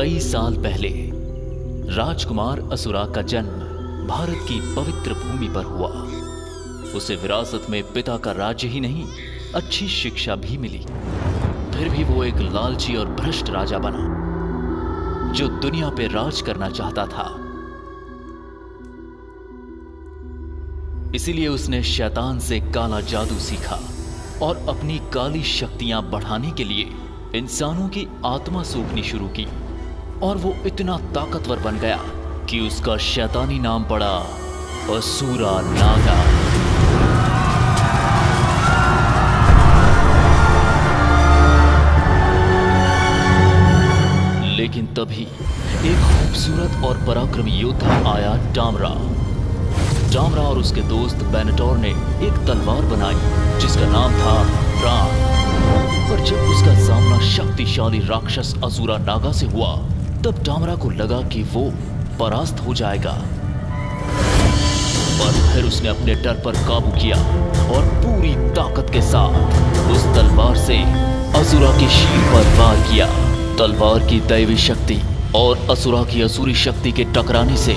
कई साल पहले राजकुमार असुरा का जन्म भारत की पवित्र भूमि पर हुआ। उसे विरासत में पिता का राज्य ही नहीं, अच्छी शिक्षा भी मिली। फिर भी वो एक लालची और भ्रष्ट राजा बना जो दुनिया पे राज करना चाहता था। इसीलिए उसने शैतान से काला जादू सीखा और अपनी काली शक्तियां बढ़ाने के लिए इंसानों की आत्मा सूखनी शुरू की। और वो इतना ताकतवर बन गया कि उसका शैतानी नाम पड़ा असुरा नागा। लेकिन तभी एक खूबसूरत और पराक्रमी योद्धा आया, डामरा। डामरा और उसके दोस्त बेनेटोर ने एक तलवार बनाई जिसका नाम था प्राण। पर जब उसका सामना शक्तिशाली राक्षस असुरा नागा से हुआ, तब डामरा को लगा कि वो परास्त हो जाएगा। पर फिर उसने अपने डर पर काबू किया और पूरी ताकत के साथ उस तलवार से असुरा के शीर पर वार किया। तलवार की दैवी शक्ति और असुरा की असुरी शक्ति के टकराने से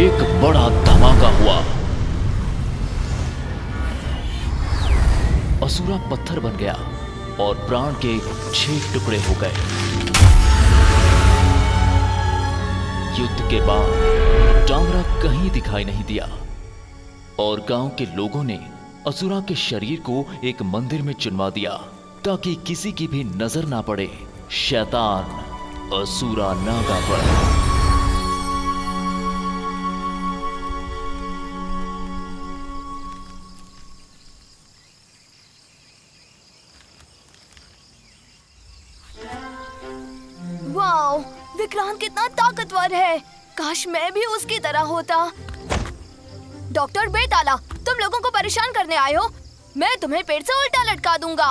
एक बड़ा धमाका हुआ। असुरा पत्थर बन गया और प्राण के 6 टुकड़े हो गए। युद्ध के बाद डामरा कहीं दिखाई नहीं दिया और गांव के लोगों ने असुरा के शरीर को एक मंदिर में चुनवा दिया ताकि किसी की भी नजर ना पड़े शैतान असुरा नागा पर। वाओ, विक्रांत कितना ताकतवर है। काश मैं भी उसकी तरह होता। डॉक्टर बेताला, तुम लोगों को परेशान करने आए हो। मैं तुम्हें पेड़ से उल्टा लटका दूंगा।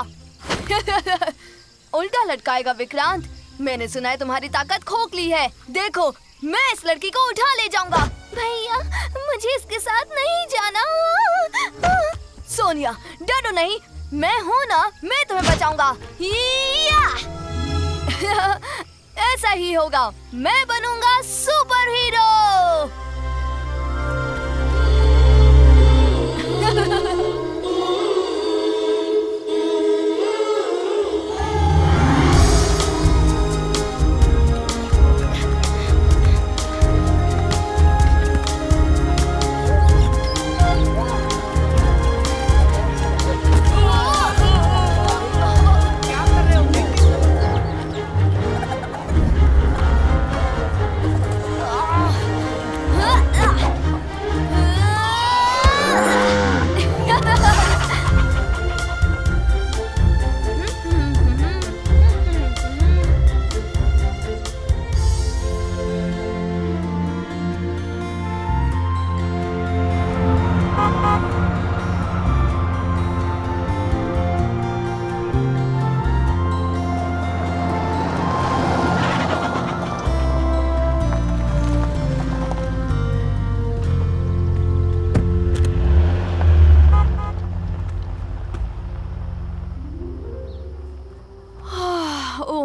उल्टा लटकाएगा विक्रांत? मैंने सुना है तुम्हारी ताकत खोखली है। देखो, मैं इस लड़की को उठा ले जाऊंगा। भैया, मुझे इसके साथ नहीं जाना। सोनिया, डरो नहीं, मैं हूँ ना, मैं तुम्हें बचाऊंगा। ऐसा ही होगा, मैं बनूंगा सुपर हीरो।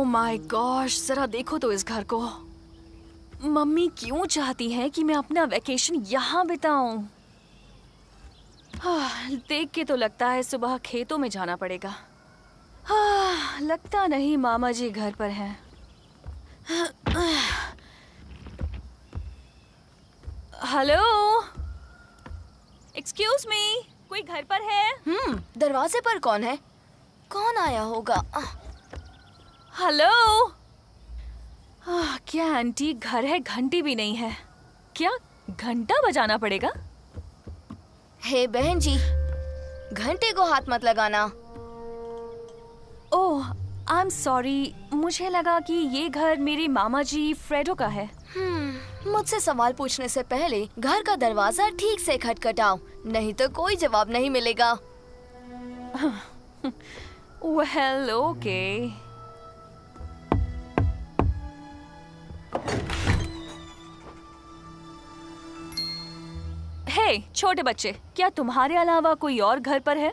माय गॉश, जरा देखो तो इस घर को। मम्मी क्यों चाहती हैं कि मैं अपना वैकेशन यहाँ बिताऊं? देख के तो लगता है सुबह खेतों में जाना पड़ेगा। लगता नहीं मामा जी घर पर हैं। हेलो, एक्सक्यूज मी, कोई घर पर है? दरवाजे पर कौन है? कौन आया होगा? हेलो, क्या आंटी घर है? घंटी भी नहीं है। क्या घंटा बजाना पड़ेगा? हे बहन जी, घंटे को हाथ मत लगाना। ओह, आई एम सॉरी, मुझे लगा कि ये घर मेरे मामा जी फ्रेडो का है। मुझसे सवाल पूछने से पहले घर का दरवाजा ठीक से खटखटाओ, नहीं तो कोई जवाब नहीं मिलेगा। Well, okay. हे छोटे बच्चे, क्या तुम्हारे अलावा कोई और घर पर है?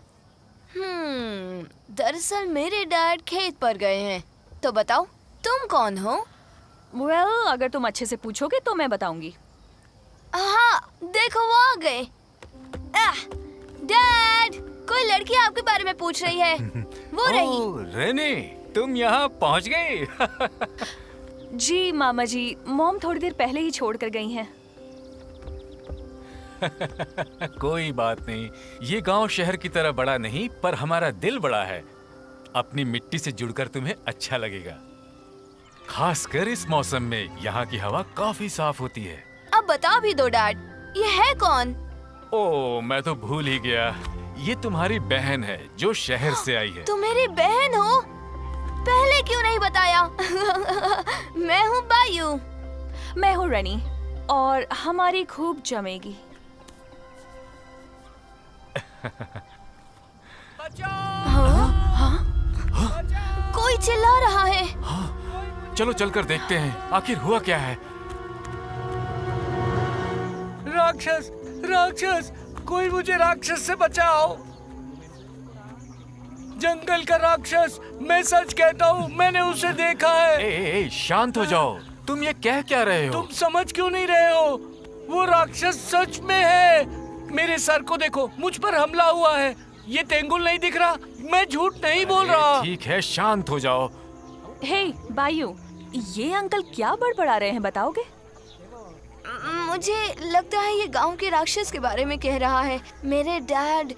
दरअसल मेरे डैड खेत पर गए हैं। तो बताओ, तुम कौन हो? अगर तुम अच्छे से पूछोगे तो मैं बताऊंगी। हाँ, देखो वो आ गए। डैड, कोई लड़की आपके बारे में पूछ रही है। वो रही। ओह, रेनी, तुम यहाँ पहुँच गई। जी मामा जी, मॉम थोड़ी देर पहले ही छोड़ कर गई हैं। कोई बात नहीं, ये गांव शहर की तरह बड़ा नहीं, पर हमारा दिल बड़ा है। अपनी मिट्टी से जुड़कर तुम्हें अच्छा लगेगा, खासकर इस मौसम में। यहाँ की हवा काफी साफ होती है। अब बता भी दो डैड, ये है कौन? ओह, मैं तो भूल ही गया। ये तुम्हारी बहन है जो शहर से आई है। तुम मेरी बहन हो? पहले क्यों नहीं बताया? मैं हूँ बायू। मैं हूँ रेनी, और हमारी खूब जमेगी। कोई चिल्ला रहा है। चलो चलकर देखते हैं, आखिर हुआ क्या है। राक्षस, राक्षस, कोई मुझे राक्षस से बचाओ। जंगल का राक्षस, मैं सच कहता हूँ, मैंने उसे देखा है। ए, शांत हो जाओ। तुम ये कह क्या रहे हो? तुम समझ क्यों नहीं रहे हो? वो राक्षस सच में है। मेरे सर को देखो, मुझ पर हमला हुआ है। ये तेंगुल नहीं दिख रहा, मैं झूठ नहीं बोल रहा। ठीक है, शांत हो जाओ। हे बायू, ये अंकल क्या बड़बड़ा रहे हैं, बताओगे? मुझे लगता है ये गांव के राक्षस के बारे में कह रहा है। मेरे डैड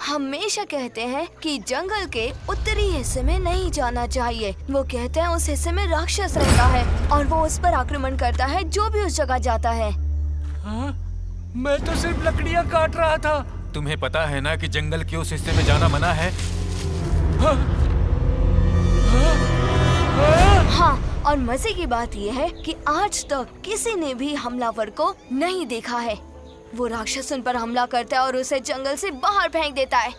हमेशा कहते हैं कि जंगल के उत्तरी हिस्से में नहीं जाना चाहिए। वो कहते हैं उस हिस्से में राक्षस रहता है और वो उस पर आक्रमण करता है जो भी उस जगह जाता है। हाँ? मैं तो सिर्फ लकड़ियाँ काट रहा था। तुम्हें पता है ना कि जंगल के उस हिस्से में जाना मना है। हाँ? हाँ? हाँ? हाँ, और मजे की बात यह है कि आज तक किसी ने भी हमलावर को नहीं देखा है। वो राक्षस उन पर हमला करता है और उसे जंगल से बाहर फेंक देता है।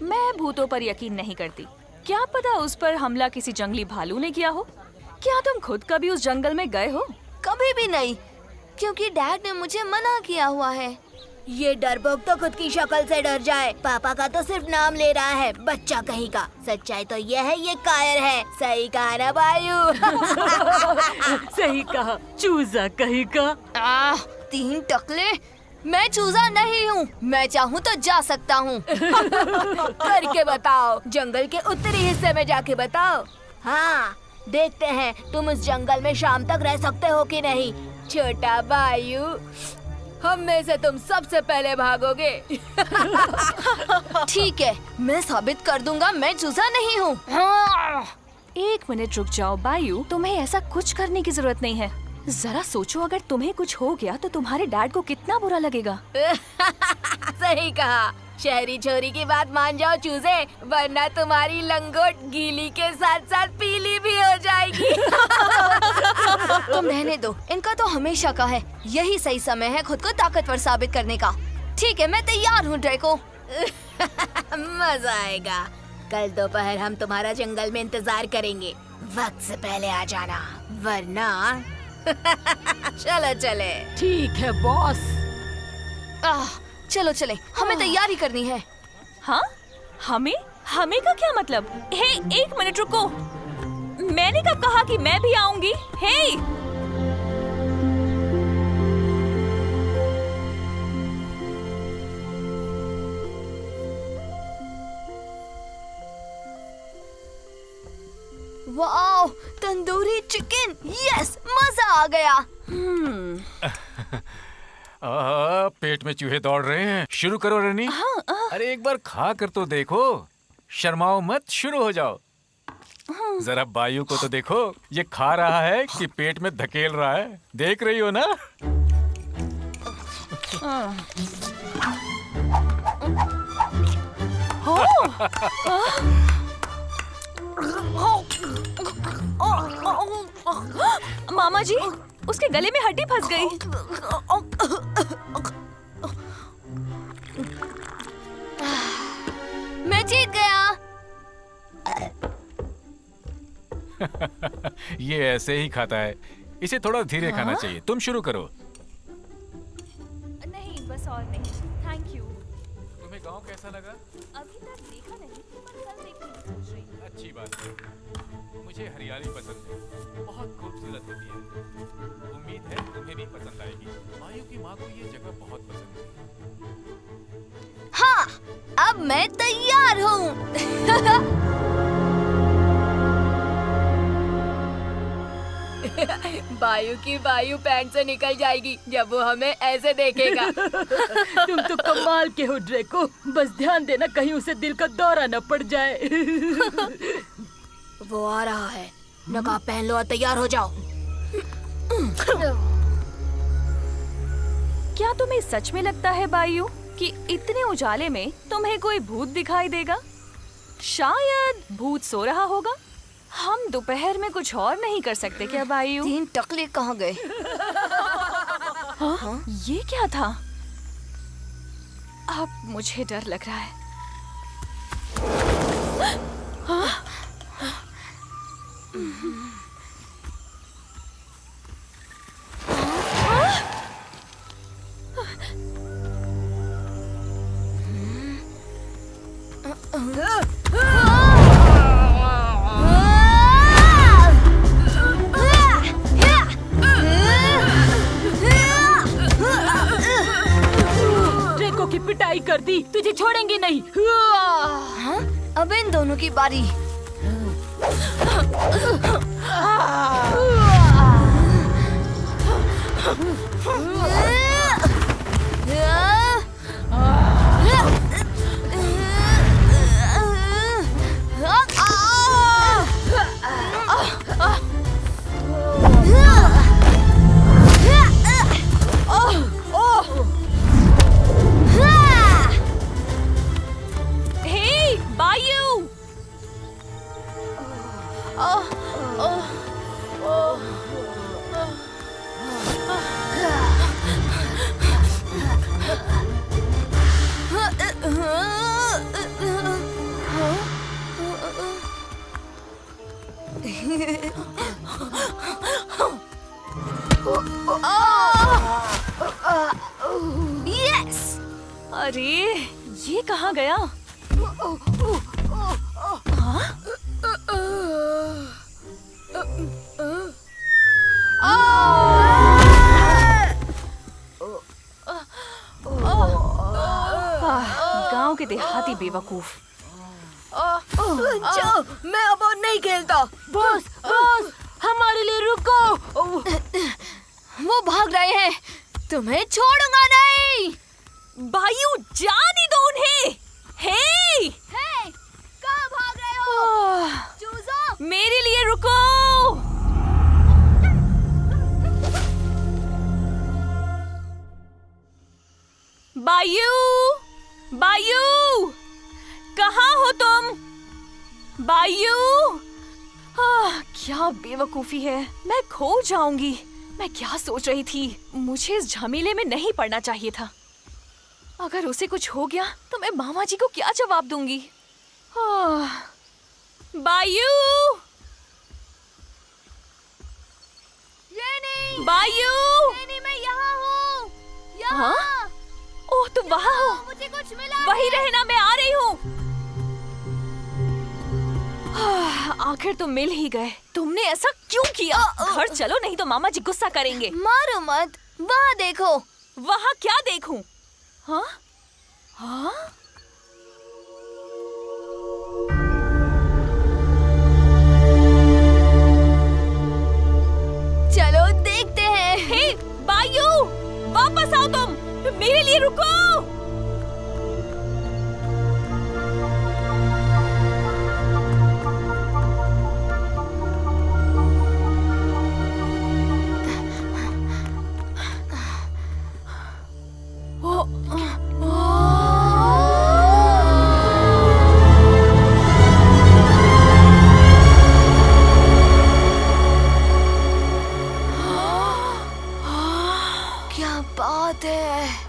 मैं भूतों पर यकीन नहीं करती। क्या पता उस पर हमला किसी जंगली भालू ने किया हो। क्या तुम खुद कभी उस जंगल में गए हो? कभी भी नहीं, क्योंकि डैड ने मुझे मना किया हुआ है। ये डरपोक तो खुद की शक्ल से डर जाए, पापा का तो सिर्फ नाम ले रहा है, बच्चा कहीं का। सच्चाई तो ये है, ये कायर है। सही कहा ना बायू? सही कहा, चूजा कहीं का। 3 टकले, मैं चूजा नहीं हूँ। मैं चाहूँ तो जा सकता हूँ। करके बताओ, जंगल के उत्तरी हिस्से में जाके बताओ। हाँ, देखते हैं तुम उस जंगल में शाम तक रह सकते हो कि नहीं। छोटा बायू, हम में से तुम सबसे पहले भागोगे। ठीक है, मैं साबित कर दूंगा मैं चूजा नहीं हूँ। 1 मिनट रुक जाओ बायू, तुम्हें ऐसा कुछ करने की जरूरत नहीं है। जरा सोचो, अगर तुम्हें कुछ हो गया तो तुम्हारे डैड को कितना बुरा लगेगा। सही कहा। शहरी छोरी की बात मान जाओ चूजे, वरना तुम्हारी लंगोट गीली के साथ साथ पीली भी हो जाएगी। तुम रहने दो, इनका तो हमेशा का है। यही सही समय है खुद को ताकतवर साबित करने का। ठीक है, मैं तैयार हूँ ड्रैको। मजा आएगा। कल दोपहर हम तुम्हारा जंगल में इंतजार करेंगे। वक्त से पहले आ जाना, वरना चलो चले। ठीक है बॉस। चलो चले, हमें तैयारी करनी है। हाँ, हमें का क्या मतलब? हे, 1 मिनट रुको। मैंने कब कहा कि मैं भी आऊंगी? हे, वाओ, तंदूरी चिकन, यस, मजा आ गया। पेट में चूहे दौड़ रहे हैं। शुरू करो रेनी। अरे एक बार खा कर तो देखो, शर्माओ मत, शुरू हो जाओ। जरा बायू को तो देखो, ये खा रहा है कि पेट में धकेल रहा है। देख रही हो ना? मामा जी, उसके गले में हड्डी फंस गई। मैं जीत गया। ये ऐसे ही खाता है, इसे थोड़ा धीरे खाना चाहिए। तुम शुरू करो। नहीं, बस और नहीं, थैंक यू। तुम्हें गांव कैसा लगा? अभी तक देखा नहीं, पर कल देखने की सोच रही हूँ। अच्छी बात है। मुझे हरियाली पसंद है, बहुत खूबसूरत होती है। उम्मीद है तुम्हें भी पसंद आएगी। बायू की माँ को ये जगह बहुत पसंद है। हाँ, अब मैं तैयार हूँ। बायू की वायु पैंट से निकल जाएगी जब वो हमें ऐसे देखेगा। तुम तो कमाल के हो ड्रेको, बस ध्यान देना कहीं उसे दिल का दौरा न पड़ जाए। वो आ रहा है, नकाब पहन लो और तैयार हो जाओ। क्या तुम्हें सच में लगता है बायू कि इतने उजाले में तुम्हें कोई भूत दिखाई देगा? शायद भूत सो रहा होगा। हम दोपहर में कुछ और नहीं कर सकते क्या बायू? 3 टकले कहाँ गए? हाँ? ये क्या था? अब मुझे डर लग रहा है। हाँ? ड्रेको की पिटाई कर दी, तुझे छोड़ेंगे नहीं। हाँ? अब इन दोनों की बारी। हे बायू! यस! अरे ये कहाँ गया? गांव के देहाती बेवकूफ। जो मैं अब और नहीं खेलता। बॉस, बॉस, हमारे लिए रुको। वो भाग रहे हैं, तुम्हें छोड़ूंगा नहीं। बायू जाने दो उन्हें। हे! हे, कहाँ भाग रहे हो? चूजो! मेरे लिए रुको। बायू! बायू! कहाँ हो तुम? बायू! क्या बेवकूफी है, मैं खो जाऊंगी। मैं क्या सोच रही थी, मुझे इस झमेले में नहीं पड़ना चाहिए था। अगर उसे कुछ हो गया तो मैं मामा जी को क्या जवाब दूंगी? बायू! रेनी! बायू! रेनी, मैं यहाँ हूँ। यहाँ। हाँ? ओह, तुम वहाँ हो? मुझे कुछ मिला वही है। रहना, मैं आ रही हूँ। आखिर तुम मिल ही गए। तुमने ऐसा क्यों किया? घर चलो, नहीं तो मामा जी गुस्सा करेंगे। मारो मत, वहाँ देखो। वहाँ क्या देखूं? हाँ? हाँ? चलो देखते हैं। हे बायू, वापस आओ तुम। मेरे लिए रुको। क्या बात है।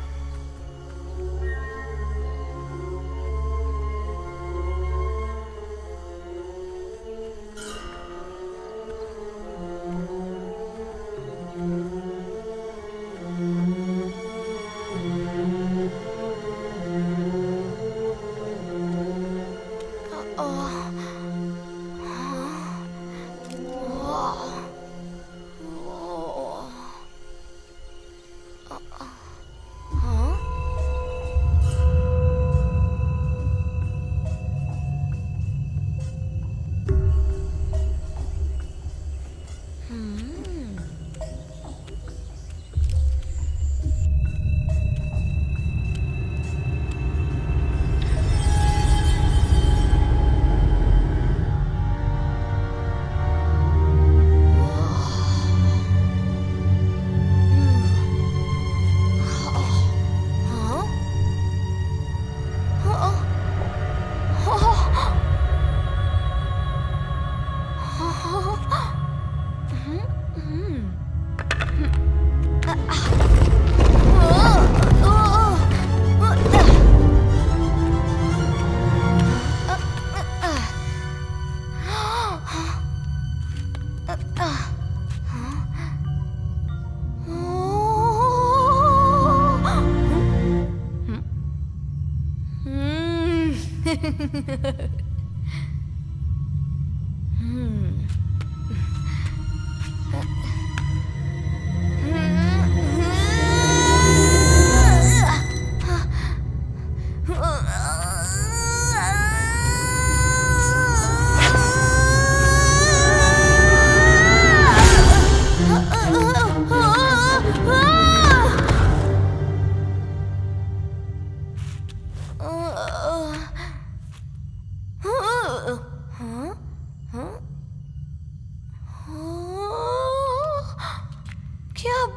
क्या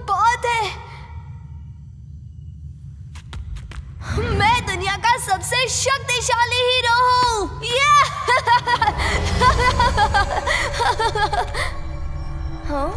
बात है! मैं दुनिया का सबसे शक्तिशाली हीरो हूँ। हाँ?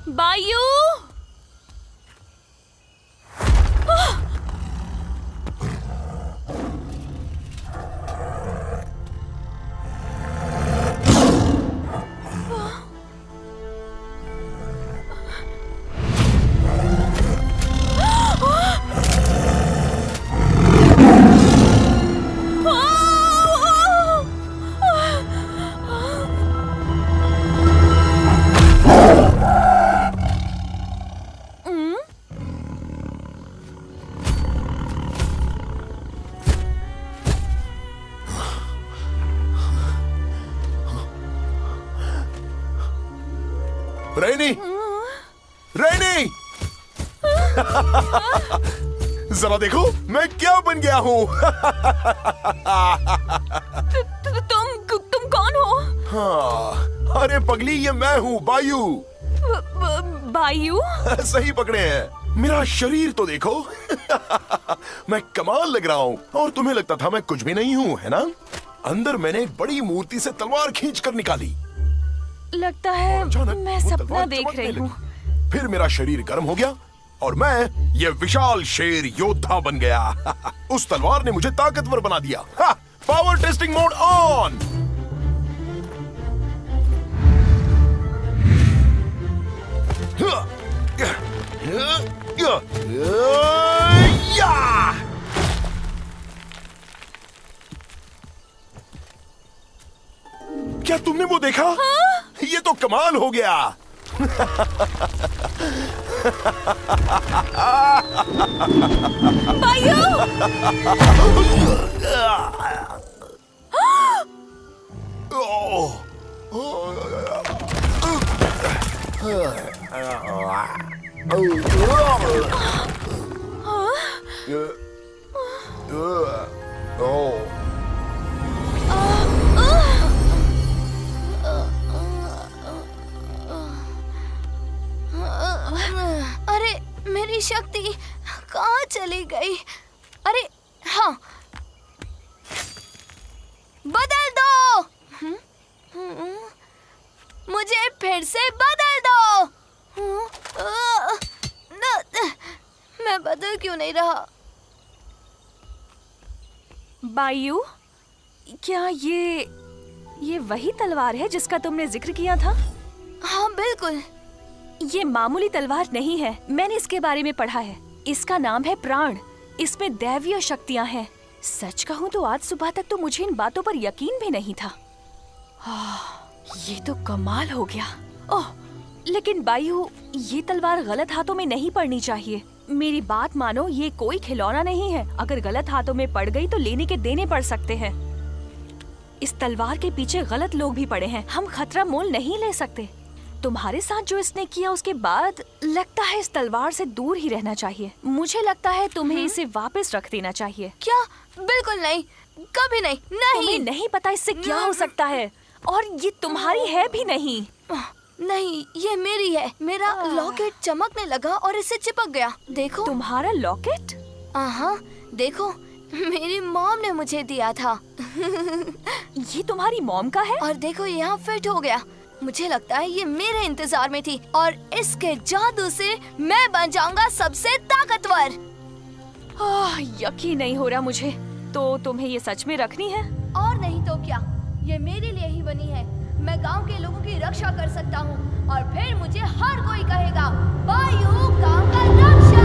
बायू! रेनी, रेनी! जरा देखो मैं क्या बन गया हूँ। तुम कौन हो? हाँ, अरे पगली ये मैं हूँ बायू। बायू? सही पकड़े हैं। मेरा शरीर तो देखो। मैं कमाल लग रहा हूँ और तुम्हें लगता था मैं कुछ भी नहीं हूँ, है ना? अंदर मैंने एक बड़ी मूर्ति से तलवार खींचकर निकाली। लगता है मैं सपना देख रही हूँ। फिर मेरा शरीर गर्म हो गया और मैं ये विशाल शेर योद्धा बन गया। उस तलवार ने मुझे ताकतवर बना दिया। Power testing mode on. क्या तुमने वो देखा? हाँ? ये तो कमाल हो गया। बायू! अरे मेरी शक्ति कहाँ चली गई? अरे हाँ, बदल दो। मुझे फिर से बदल दो। मैं बदल क्यों नहीं रहा? बायू, क्या ये वही तलवार है जिसका तुमने जिक्र किया था? हाँ बिल्कुल। ये मामूली तलवार नहीं है, मैंने इसके बारे में पढ़ा है। इसका नाम है प्राण। इसमें दैवीय शक्तियाँ हैं। सच कहूँ तो आज सुबह तक तो मुझे इन बातों पर यकीन भी नहीं था। ये तो कमाल हो गया। ओह, लेकिन बायू, ये तलवार गलत हाथों में नहीं पड़नी चाहिए। मेरी बात मानो, ये कोई खिलौना नहीं है। अगर गलत हाथों में पड़ गई तो लेने के देने पड़ सकते हैं। इस तलवार के पीछे गलत लोग भी पड़े हैं। हम खतरा मोल नहीं ले सकते। तुम्हारे साथ जो इसने किया उसके बाद लगता है इस तलवार से दूर ही रहना चाहिए। मुझे लगता है तुम्हें इसे वापस रख देना चाहिए। क्या? बिल्कुल नहीं, कभी नहीं। नहीं, तुम्हें नहीं पता इससे क्या हो सकता है। और ये तुम्हारी है भी नहीं। नहीं, ये मेरी है। मेरा लॉकेट चमकने लगा और इसे चिपक गया। देखो। तुम्हारा लॉकेट? हाँ, देखो, मेरी मॉम ने मुझे दिया था। ये तुम्हारी मॉम का है? और देखो यहाँ फिट हो गया। मुझे लगता है ये मेरे इंतजार में थी और इसके जादू से मैं बन जाऊंगा सबसे ताकतवर। यकीन नहीं हो रहा मुझे। तो तुम्हें ये सच में रखनी है? और नहीं तो क्या, ये मेरे लिए ही बनी है। मैं गांव के लोगों की रक्षा कर सकता हूँ और फिर मुझे हर कोई कहेगा, बायू गांव का रक्षक।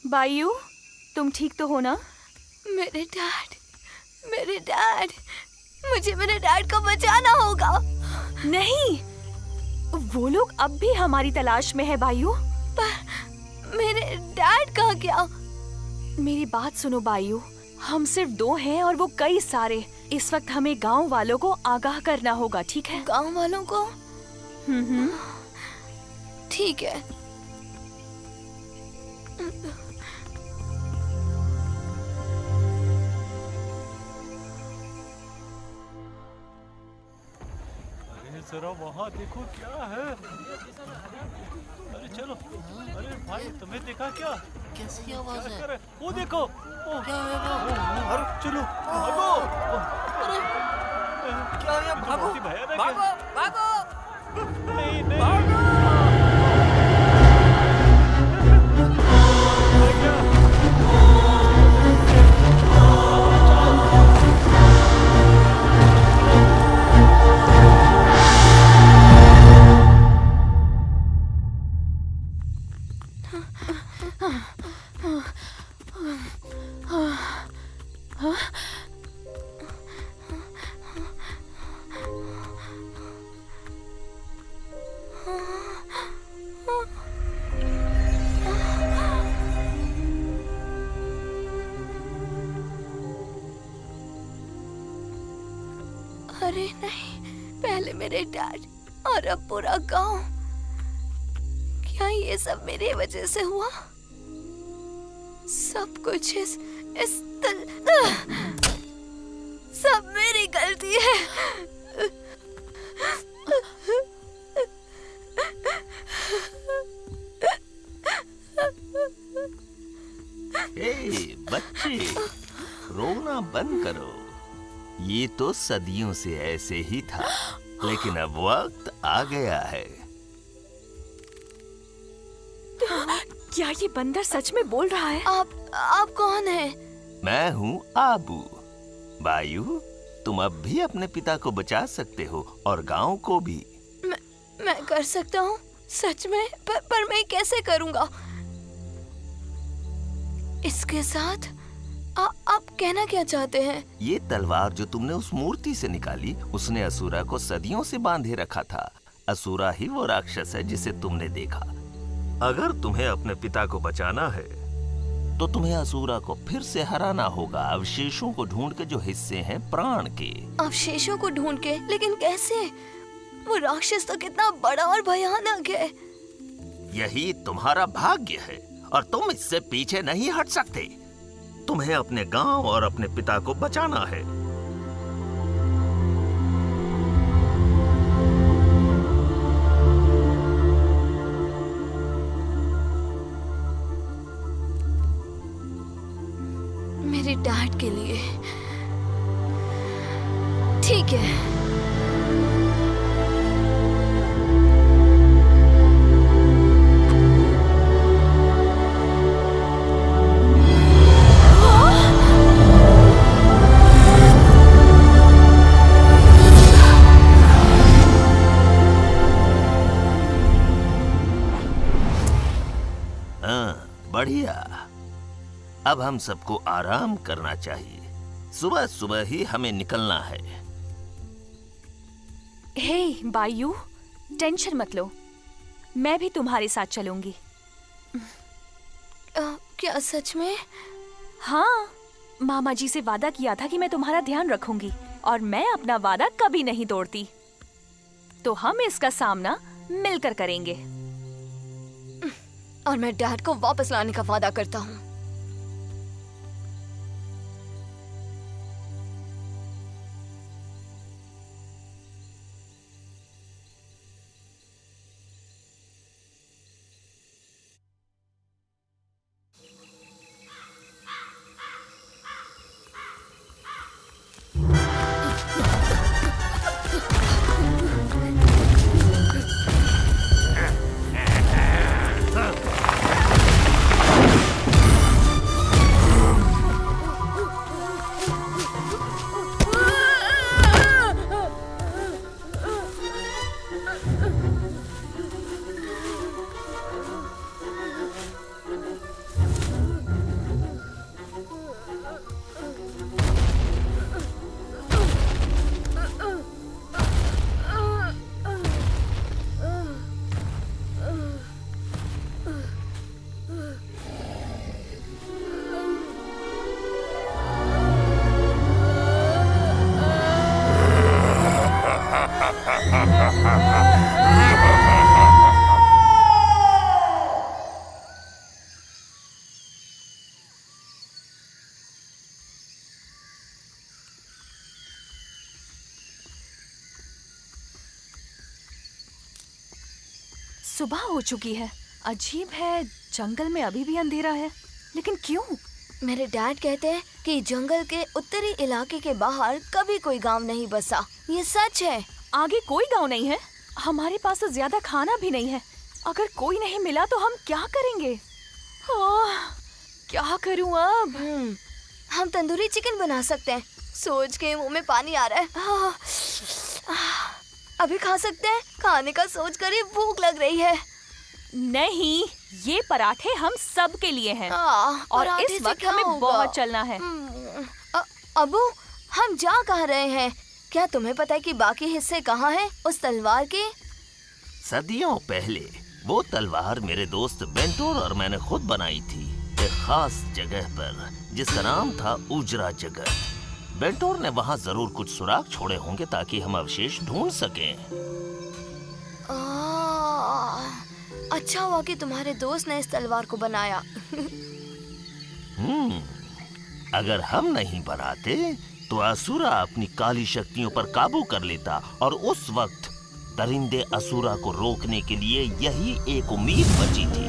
बायू, तुम ठीक तो हो ना? मेरे डैड, मुझे मेरे डैड को बचाना होगा। नहीं, वो लोग अब भी हमारी तलाश में है बायू। पर मेरे डैड का क्या? मेरी बात सुनो बायू, हम सिर्फ 2 हैं और वो कई सारे। इस वक्त हमें गांव वालों को आगाह करना होगा, ठीक है? गांव वालों को? ठीक है। जरा वहाँ देखो क्या है। अरे चलो, अरे भाई तुम्हें देखा क्या? कैसी आवाज है? वो देखो, क्या है वो? अरे चलो भागो। अरे क्या है? भागो भागो भागो। नहीं भागो। अरे नहीं, पहले मेरे डैड और अब पूरा गांव। क्या ये सब मेरी वजह से हुआ? सब कुछ सब मेरी गलती है। ए, बच्चे, रोना बंद करो। ये तो सदियों से ऐसे ही था, लेकिन अब वक्त आ गया है। क्या ये बंदर सच में बोल रहा है? आप कौन हैं? मैं हूँ आबू। बायू, तुम अब भी अपने पिता को बचा सकते हो और गांव को भी। मैं कर सकता हूँ सच में, पर मैं कैसे करूँगा? इसके साथ आप कहना क्या चाहते हैं? ये तलवार जो तुमने उस मूर्ति से निकाली, उसने असुरा को सदियों से बांधे रखा था। असुरा ही वो राक्षस है जिसे तुमने देखा। अगर तुम्हें अपने पिता को बचाना है तो तुम्हें असुरा को फिर से हराना होगा, अवशेषों को ढूंढ के जो हिस्से हैं प्राण के। अवशेषों को ढूंढ के? लेकिन कैसे? वो राक्षस तो कितना बड़ा और भयानक है। यही तुम्हारा भाग्य है और तुम इससे पीछे नहीं हट सकते। तुम्हें अपने गांव और अपने पिता को बचाना है। मेरे डैड के लिए। ठीक है। बढ़िया। अब हम सबको आराम करना चाहिए। सुबह सुबह ही हमें निकलना है। हे बायू, टेंशन मत लो, मैं भी तुम्हारे साथ चलूंगी। क्या सच में? हाँ, मामा जी से वादा किया था कि मैं तुम्हारा ध्यान रखूंगी और मैं अपना वादा कभी नहीं तोड़ती। तो हम इसका सामना मिलकर करेंगे। और मैं डैड को वापस लाने का वादा करता हूँ। सुबह हो चुकी है। अजीब है, जंगल में अभी भी अंधेरा है, लेकिन क्यों? मेरे डैड कहते हैं कि जंगल के उत्तरी इलाके के बाहर कभी कोई गांव नहीं बसा। ये सच है। आगे कोई गांव नहीं है? हमारे पास तो ज्यादा खाना भी नहीं है। अगर कोई नहीं मिला तो हम क्या करेंगे? क्या करूं अब? हम तंदूरी चिकन बना सकते हैं। सोच के मुंह में पानी आ रहा है। अभी खा सकते हैं? खाने का सोच कर ही भूख लग रही है। नहीं, ये पराठे हम सब के लिए हैं। और इस वक्त हमें बहुत चलना है। अबू, हम जा कहाँ रहे हैं? क्या तुम्हें पता है कि बाकी हिस्से कहाँ हैं उस तलवार के? सदियों पहले वो तलवार मेरे दोस्त बेंटोर और मैंने खुद बनाई थी, एक खास जगह पर जिसका नाम था उजरा जगत। बेंटोर ने वहाँ जरूर कुछ सुराग छोड़े होंगे ताकि हम अवशेष ढूंढ सकें। अच्छा हुआ कि तुम्हारे दोस्त ने इस तलवार को बनाया। अगर हम नहीं बनाते तो असुरा अपनी काली शक्तियों पर काबू कर लेता और उस वक्त दरिंदे असुरा को रोकने के लिए यही एक उम्मीद बची थी।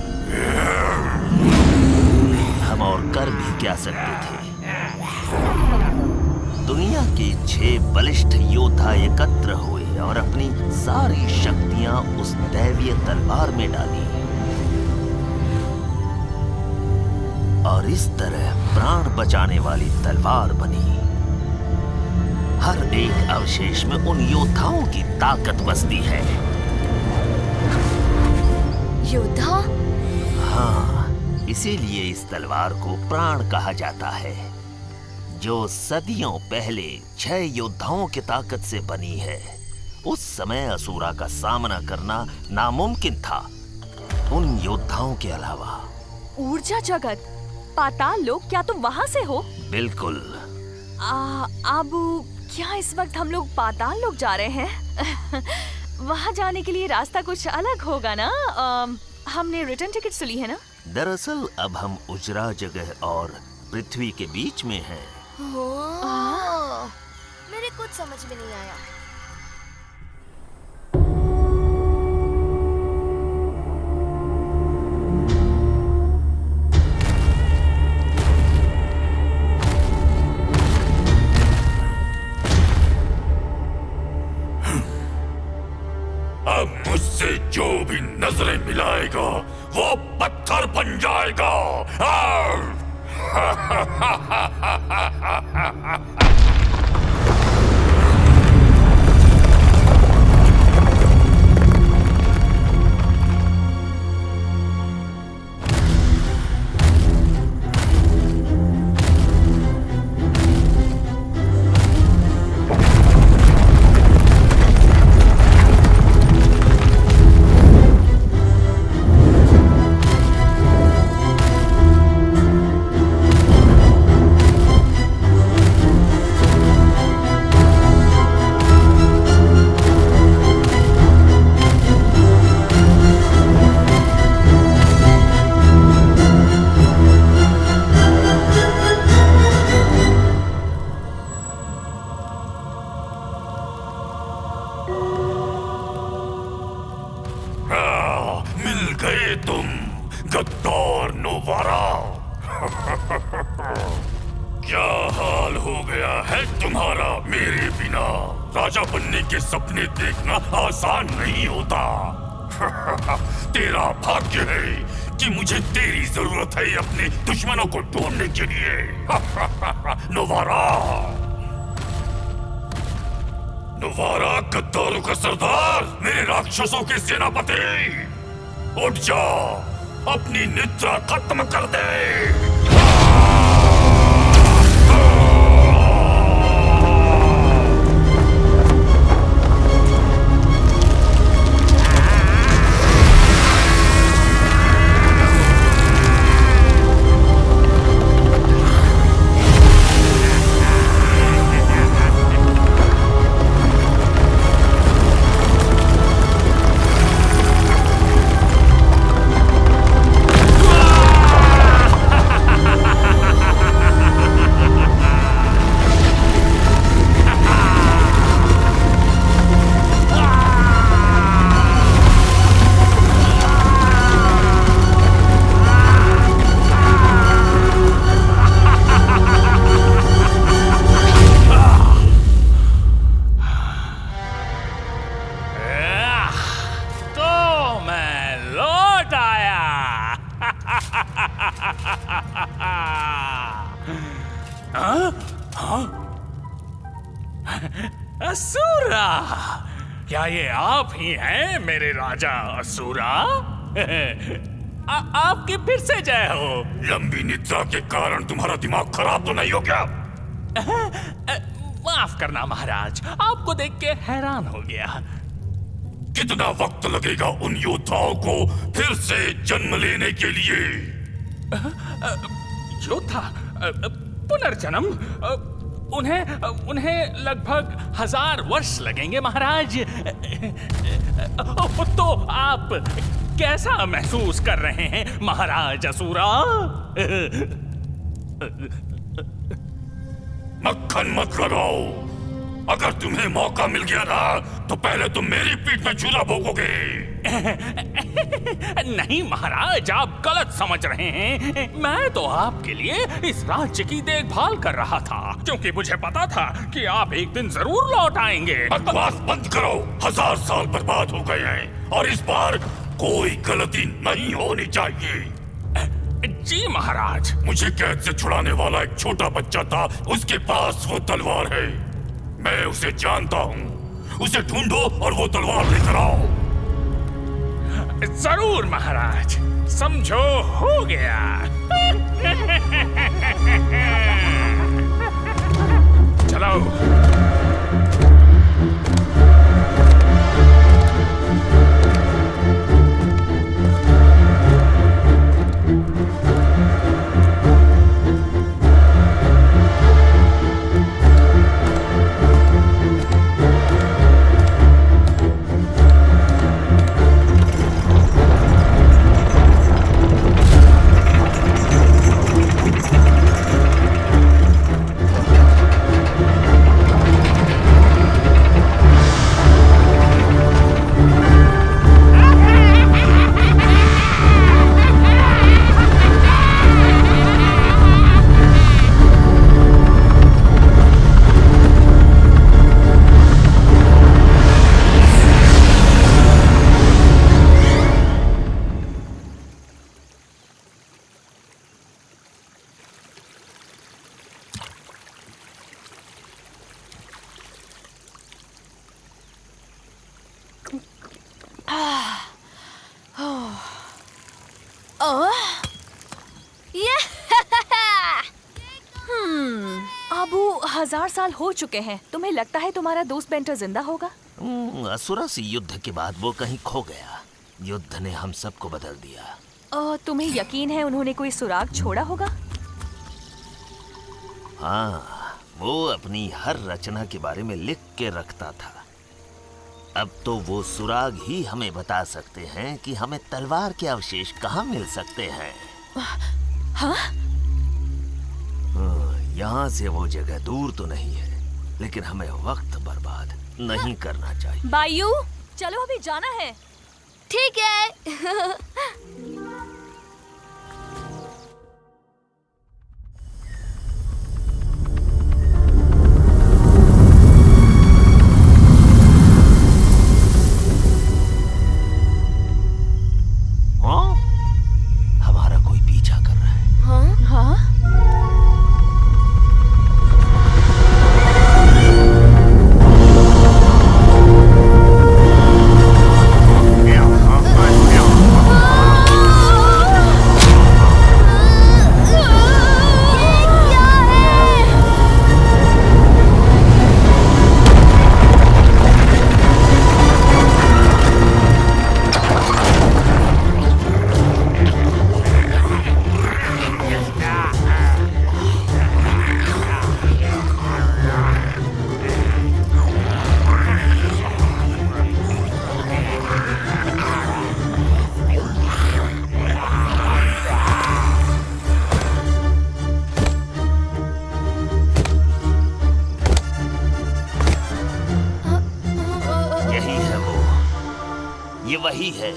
हम और कर भी क्या सकते थे। दुनिया के 6 बलिष्ठ योद्धा एकत्र हुए और अपनी सारी शक्तियां उस दैवीय तलवार में डाली और इस तरह प्राण बचाने वाली तलवार बनी। हर एक अवशेष में उन योद्धाओं की ताकत बसती है। योद्धा? हाँ, इसीलिए इस तलवार को प्राण कहा जाता है, जो सदियों पहले 6 योद्धाओं की ताकत से बनी है। उस समय असुरा का सामना करना नामुमकिन था उन योद्धाओं के अलावा। ऊर्जा जगत, पाताल लोक, क्या तुम वहाँ से हो? बिल्कुल। आबू, क्या इस वक्त हम लोग पाताल लोक जा रहे हैं? वहाँ जाने के लिए रास्ता कुछ अलग होगा ना? हमने रिटर्न टिकट सुनी है ना? दरअसल अब हम उजरा जगह और पृथ्वी के बीच में हैं। मेरे कुछ समझ में नहीं आया। अब मुझसे जो भी नजरें मिलाएगा वो पत्थर बन जाएगा। क्या हाल हो गया है तुम्हारा मेरे बिना? राजा बनने के सपने देखना आसान नहीं होता। तेरा भाग्य है कि मुझे तेरी जरूरत है अपने दुश्मनों को ढूंढने के लिए। नोवारा, नोवारा गद्दारों का सरदार, मेरे राक्षसों के सेनापति, उठ जा, अपनी निद्रा खत्म कर दे। असुरा, क्या ये आप ही हैं मेरे राजा असुरा? आपकी फिर से जय हो। लंबी निद्रा के कारण तुम्हारा दिमाग खराब तो नहीं हो क्या? माफ करना महाराज, आपको देख के हैरान हो गया। कितना वक्त लगेगा उन योद्धाओं को फिर से जन्म लेने के लिए? योद्धा? पुनर्जन्म? उन्हें लगभग 1000 वर्ष लगेंगे महाराज। तो आप कैसा महसूस कर रहे हैं महाराज असुरा? मक्खन मत लगाओ। अगर तुम्हें मौका मिल गया ना तो पहले तुम मेरी पीठ में चूल्हा भोगोगे। नहीं महाराज, आप गलत समझ रहे हैं। मैं तो आपके लिए इस राज्य की देखभाल कर रहा था, क्योंकि मुझे पता था कि आप एक दिन जरूर लौट आएंगे। बकवास बंद करो। 1000 साल बर्बाद हो गए हैं और इस बार कोई गलती नहीं होनी चाहिए। जी महाराज। मुझे कैद से छुड़ाने वाला एक छोटा बच्चा था, उसके पास वो तलवार है। मैं उसे जानता हूँ। उसे ढूंढो और वो तलवार लेकर आओ। जरूर महाराज, समझो हो गया। चलो। अबू 1000 साल हो चुके हैं। तुम्हें लगता है तुम्हारा दोस्त बेंटर जिंदा होगा? असुरा से युद्ध के बाद वो कहीं खो गया। युद्ध ने हम सबको बदल दिया। तुम्हें यकीन है उन्होंने कोई सुराग छोड़ा होगा? हाँ, वो अपनी हर रचना के बारे में लिख के रखता था। अब तो वो सुराग ही हमें बता सकते हैं कि हमें तलवार के अवशेष कहाँ मिल सकते हैं। हाँ? यहाँ से वो जगह दूर तो नहीं है, लेकिन हमें वक्त बर्बाद नहीं करना चाहिए। बायू, चलो अभी जाना है। ठीक है। हाँ? हमारा कोई पीछा कर रहा है। हाँ? हाँ? ये वही है,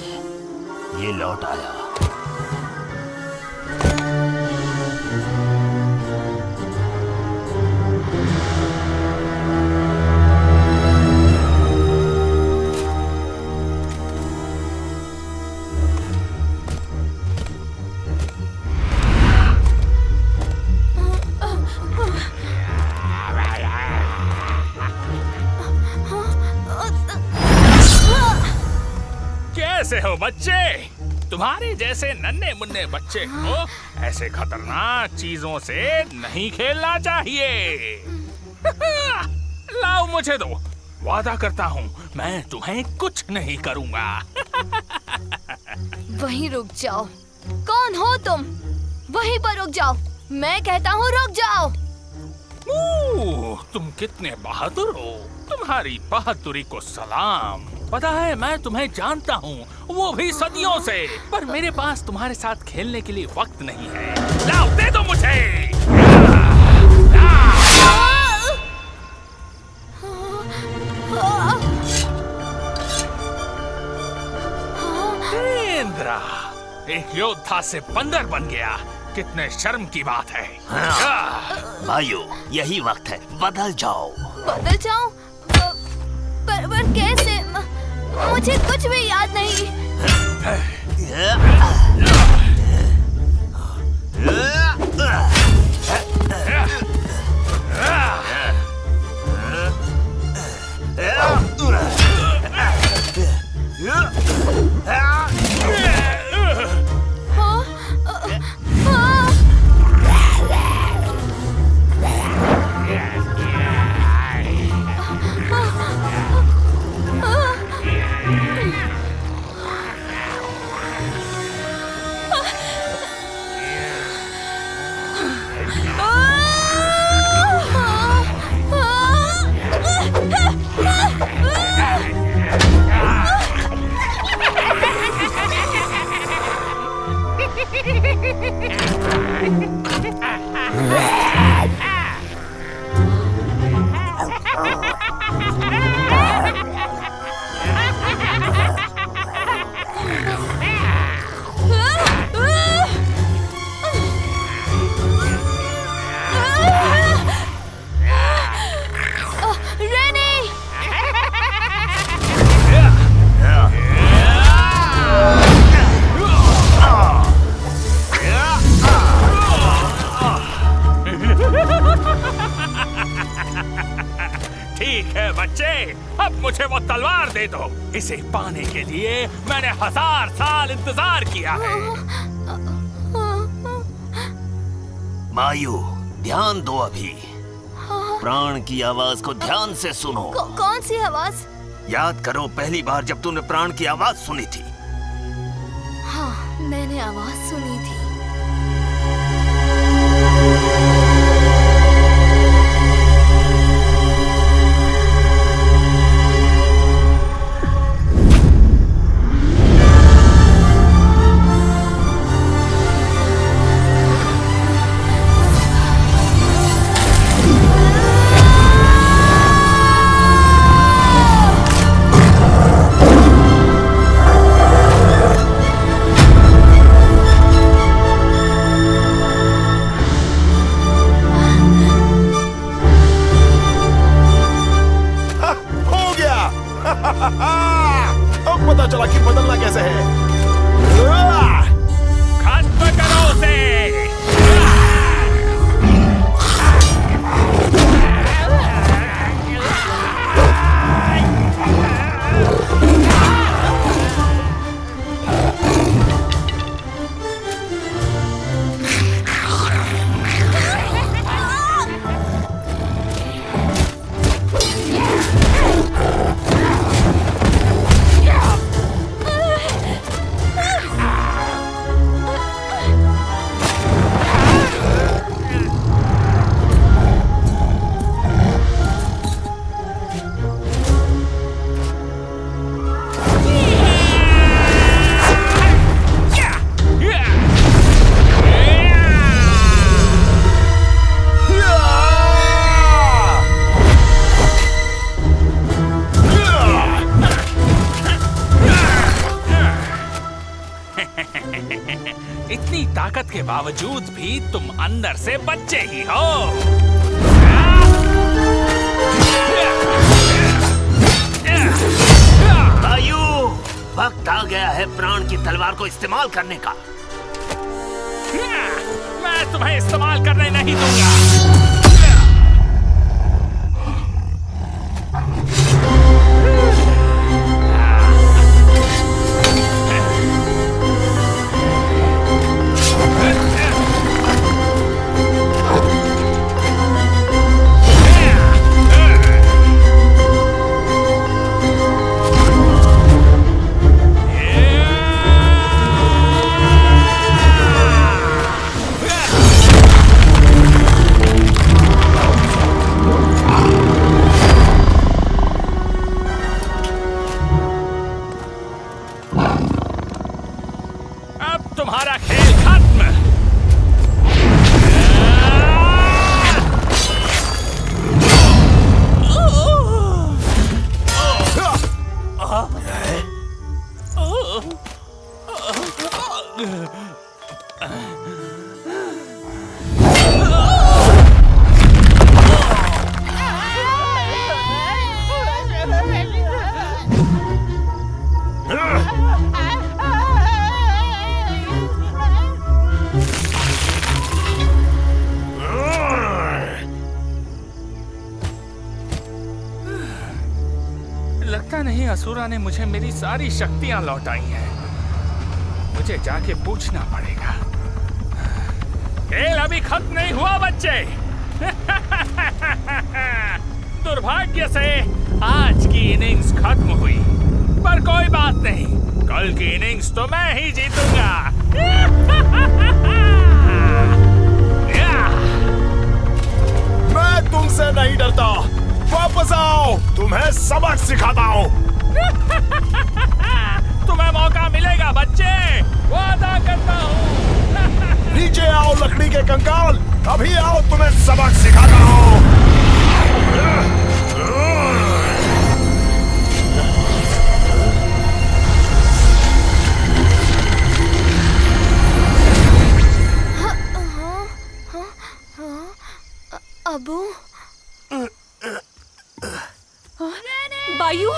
ये लौट आया। कैसे हो बच्चे? तुम्हारे जैसे नन्हे मुन्ने बच्चे को ऐसे खतरनाक चीजों से नहीं खेलना चाहिए। लाओ मुझे दो, वादा करता हूँ मैं तुम्हें कुछ नहीं करूँगा। वहीं रुक जाओ। कौन हो तुम? वहीं पर रुक जाओ। मैं कहता हूँ रुक जाओ। तुम कितने बहादुर हो। तुम्हारी बहादुरी को सलाम। पता है मैं तुम्हें जानता हूँ, वो भी सदियों से, पर मेरे पास तुम्हारे साथ खेलने के लिए वक्त नहीं है। लाओ दे दो मुझे। इंद्रा एक योद्धा से बंदर बन गया, कितने शर्म की बात है। भाइयों यही वक्त है, बदल जाओ। बदल जाऊं? पर कैसे? मुझे कुछ भी याद नहीं। इसे पाने के लिए मैंने 1000 साल इंतजार किया है। मायू ध्यान दो, अभी प्राण की आवाज को ध्यान से सुनो। कौन सी आवाज? याद करो पहली बार जब तुमने प्राण की आवाज सुनी थी। हाँ मैंने आवाज सुनी थी। अब पता चला कि बदलना कैसे है। खत्म करो उसे। इतनी ताकत के बावजूद भी तुम अंदर से बच्चे ही हो। वायु, वक्त आ गया है प्राण की तलवार को इस्तेमाल करने का। मैं तुम्हें इस्तेमाल करने नहीं दूंगा। तुम्हारा खेल खत्म। लगता नहीं असुरा ने मुझे मेरी सारी शक्तियां लौटाई हैं। मुझे जाके पूछना पड़ेगा। खेल अभी खत्म नहीं हुआ बच्चे। दुर्भाग्य से आज की इनिंग्स खत्म हुई, पर कोई बात नहीं, कल की इनिंग्स तो मैं ही जीतूंगा। मैं तुमसे नहीं डरता, वापस आओ, तुम्हें सबक सिखाता हूँ। तुम्हें मौका मिलेगा बच्चे, वादा करता हूँ। नीचे आओ लकड़ी के कंकाल, अभी आओ, तुम्हें सबक सिखाता हूँ। अबू, बायू,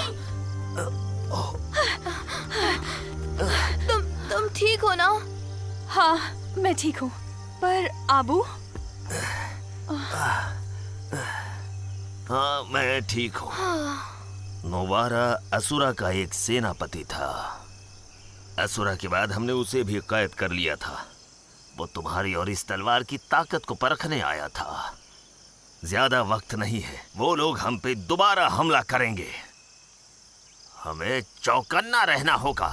तुम ठीक हो ना? हाँ, मैं ठीक हूँ, पर आबू? हाँ, मैं ठीक हूँ। नोवारा असुरा का एक सेनापति था। असुरा के बाद हमने उसे भी कैद कर लिया था। वो तुम्हारी और इस तलवार की ताकत को परखने आया था। ज्यादा वक्त नहीं है, वो लोग हम पे दोबारा हमला करेंगे। हमें चौकन्ना रहना होगा।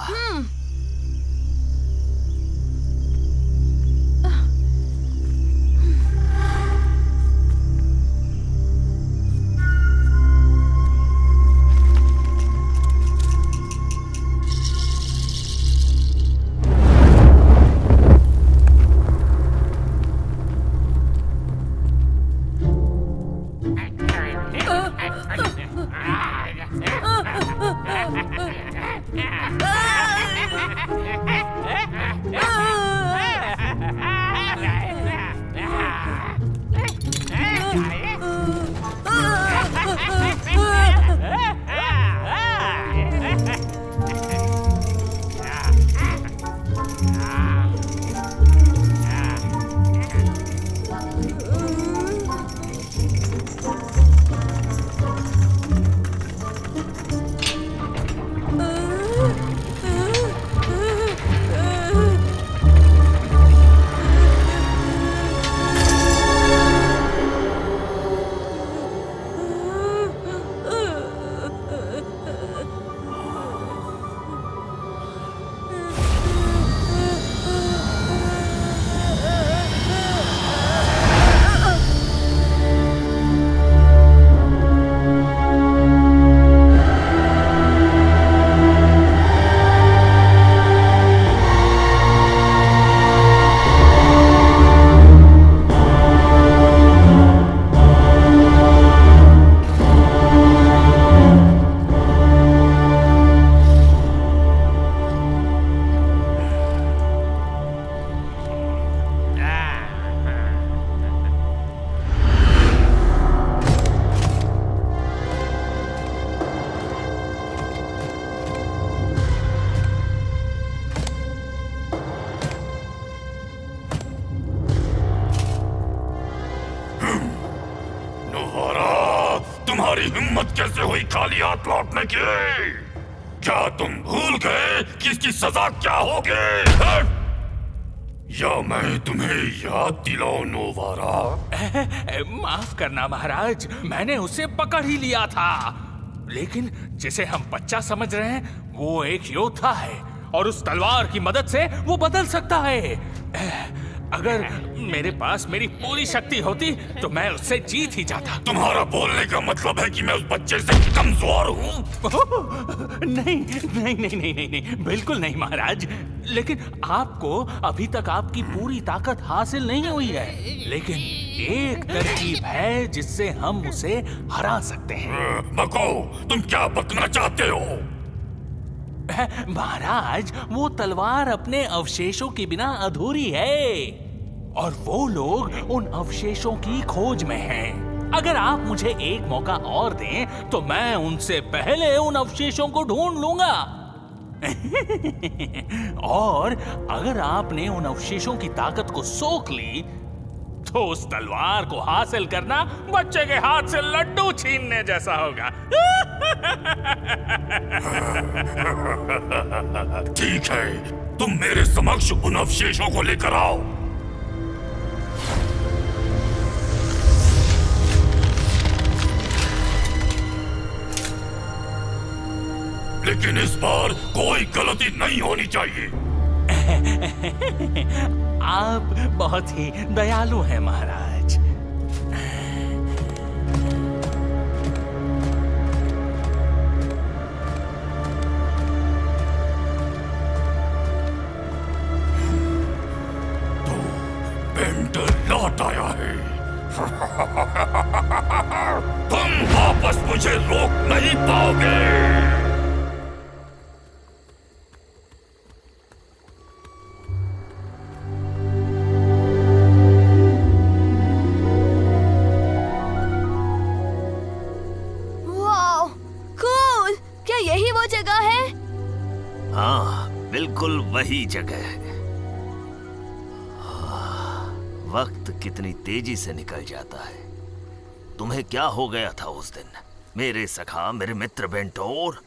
तुम्हारी हिम्मत कैसे हुई खाली हाथ लौटने की? क्या तुम भूल गए कि इसकी सजा क्या होगी? या मैं तुम्हें याद दिलाऊं नोवारा? माफ करना महाराज, मैंने उसे पकड़ ही लिया था, लेकिन जिसे हम बच्चा समझ रहे हैं वो एक योद्धा है और उस तलवार की मदद से वो बदल सकता है। अगर मेरे पास मेरी पूरी शक्ति होती तो मैं उससे जीत ही जाता। तुम्हारा बोलने का मतलब है कि मैं उस बच्चे से कमजोर हूँ? नहीं नहीं नहीं नहीं नहीं नहीं, बिल्कुल नहीं महाराज। लेकिन आपको अभी तक आपकी पूरी ताकत हासिल नहीं हुई है। लेकिन एक तरकीब है जिससे हम उसे हरा सकते हैं। बको, तुम क्या बकना चाहते हो? महाराज, वो तलवार अपने अवशेषों के बिना अधूरी है और वो लोग उन अवशेषों की खोज में हैं। अगर आप मुझे एक मौका और दें तो मैं उनसे पहले उन अवशेषों को ढूंढ लूंगा। और अगर आपने उन अवशेषों की ताकत को सोख ली तो उस तलवार को हासिल करना बच्चे के हाथ से लड्डू छीनने जैसा होगा। ठीक है, तुम मेरे समक्ष उन अवशेषों को लेकर आओ। लेकिन इस बार कोई गलती नहीं होनी चाहिए। आप बहुत ही दयालु हैं महाराज। तो बेंटर लौट आया है। तुम वापस मुझे रोक नहीं पाओगे। बिल्कुल वही जगह है। वक्त कितनी तेजी से निकल जाता है। तुम्हें क्या हो गया था उस दिन, मेरे सखा, मेरे मित्र बेंटोर?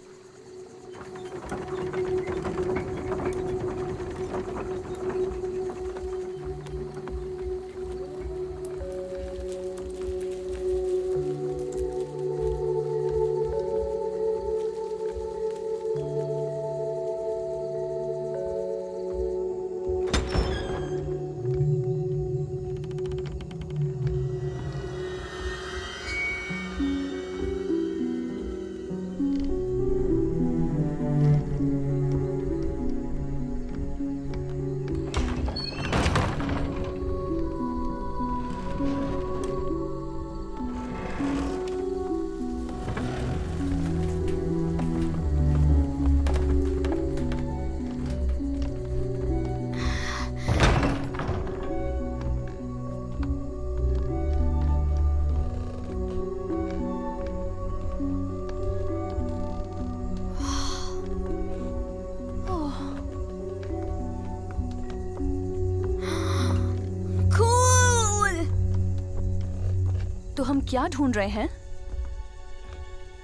तो हम क्या ढूंढ रहे हैं?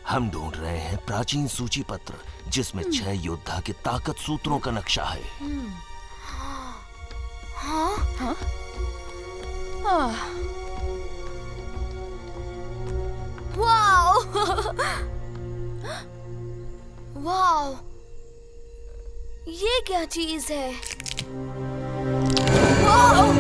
हम ढूंढ रहे हैं प्राचीन सूची पत्र जिसमें 6 योद्धा के ताकत सूत्रों का नक्शा है। हाँ? वाओ! वाओ! ये क्या चीज है? वाओ!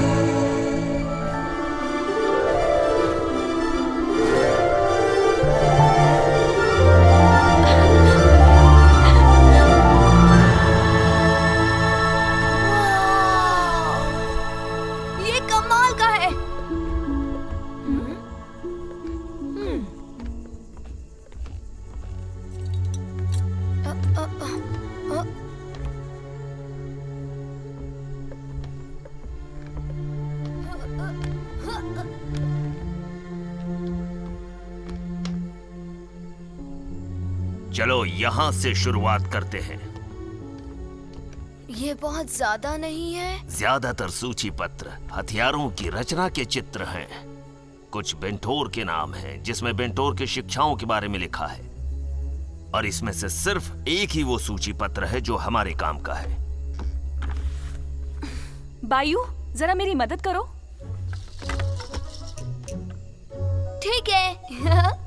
चलो यहाँ से शुरुआत करते हैं। ये बहुत ज्यादा नहीं है? ज्यादातर सूची पत्र हथियारों की रचना के चित्र हैं। कुछ बेंटोर के नाम हैं जिसमें बेंटोर की शिक्षाओं के बारे में लिखा है, और इसमें से सिर्फ एक ही वो सूची पत्र है जो हमारे काम का है। बायू, जरा मेरी मदद करो। ठीक है।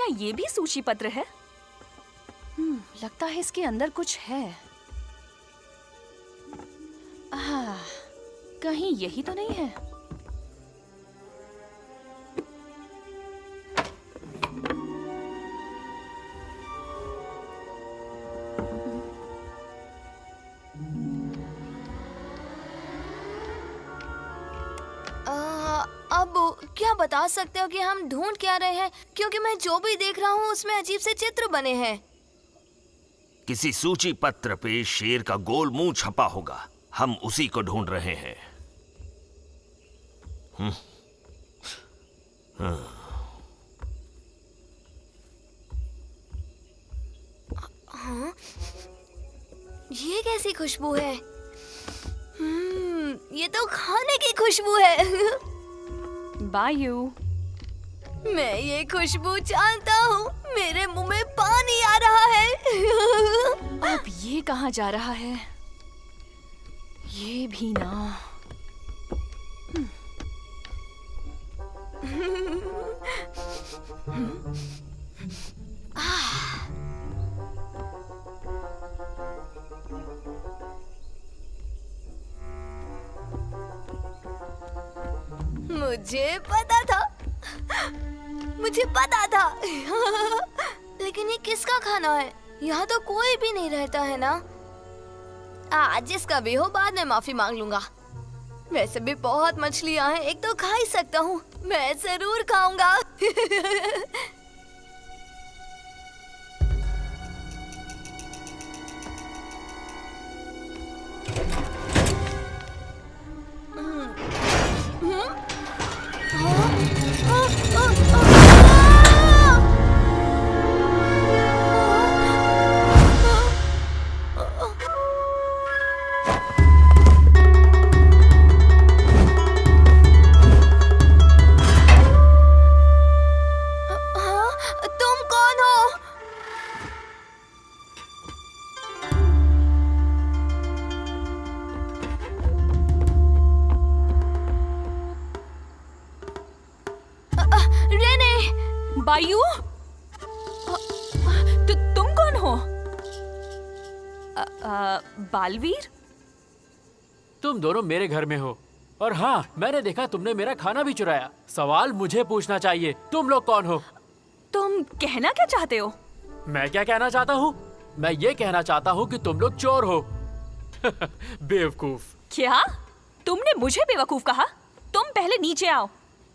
क्या ये भी सूची पत्र है? लगता है इसके अंदर कुछ है। कहीं यही तो नहीं है? अब क्या बता सकते हो कि हम ढूंढ क्या रहे हैं? क्योंकि मैं जो भी देख रहा हूँ उसमें अजीब से चित्र बने हैं। किसी सूची पत्र पे शेर का गोल मुंह छपा होगा। हम उसी को ढूंढ रहे हैं। हाँ? ये कैसी खुशबू है? ये तो खाने की खुशबू है। बायू, मैं ये खुशबू जानता हूँ। मेरे मुंह में पानी आ रहा है। अब ये कहाँ जा रहा है? ये भी ना। मुझे पता था। लेकिन ये किसका खाना है? यहाँ तो कोई भी नहीं रहता है ना। जिसका भी हो, बाद में माफी मांग लूंगा। वैसे भी बहुत मछलियाँ हैं, एक तो खा ही सकता हूँ। मैं जरूर खाऊंगा। बायू, तुम कौन हो? बालवीर? तुम दोनों मेरे घर में हो। और हाँ, मैंने देखा तुमने मेरा खाना भी चुराया। सवाल मुझे पूछना चाहिए, तुम लोग कौन हो? तुम कहना क्या चाहते हो? मैं क्या कहना चाहता हूँ? मैं ये कहना चाहता हूँ कि तुम लोग चोर हो। बेवकूफ। क्या? तुमने मुझे बेवकूफ कहा? तुम पहले नीचे आओ।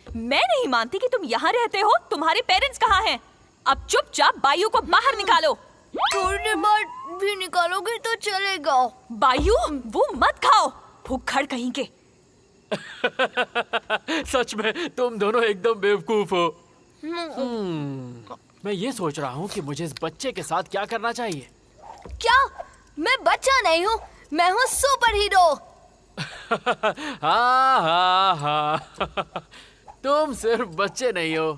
मैं नहीं मानती कि तुम यहाँ रहते हो। तुम्हारे पेरेंट्स कहाँ हैं? अब चुपचाप बायू को बाहर निकालो। थोड़ी देर बाद भी निकालोगे तो चलेगा। बायू, वो मत खाओ, भूखड़ कहीं के। सच में तुम दोनों एकदम बेवकूफ हो। मैं ये सोच रहा हूँ कि मुझे इस बच्चे के साथ क्या करना चाहिए। क्या? मैं बच्चा नहीं हूँ, मैं हूँ सुपर हीरो। हाँ। तुम सिर्फ बच्चे नहीं हो,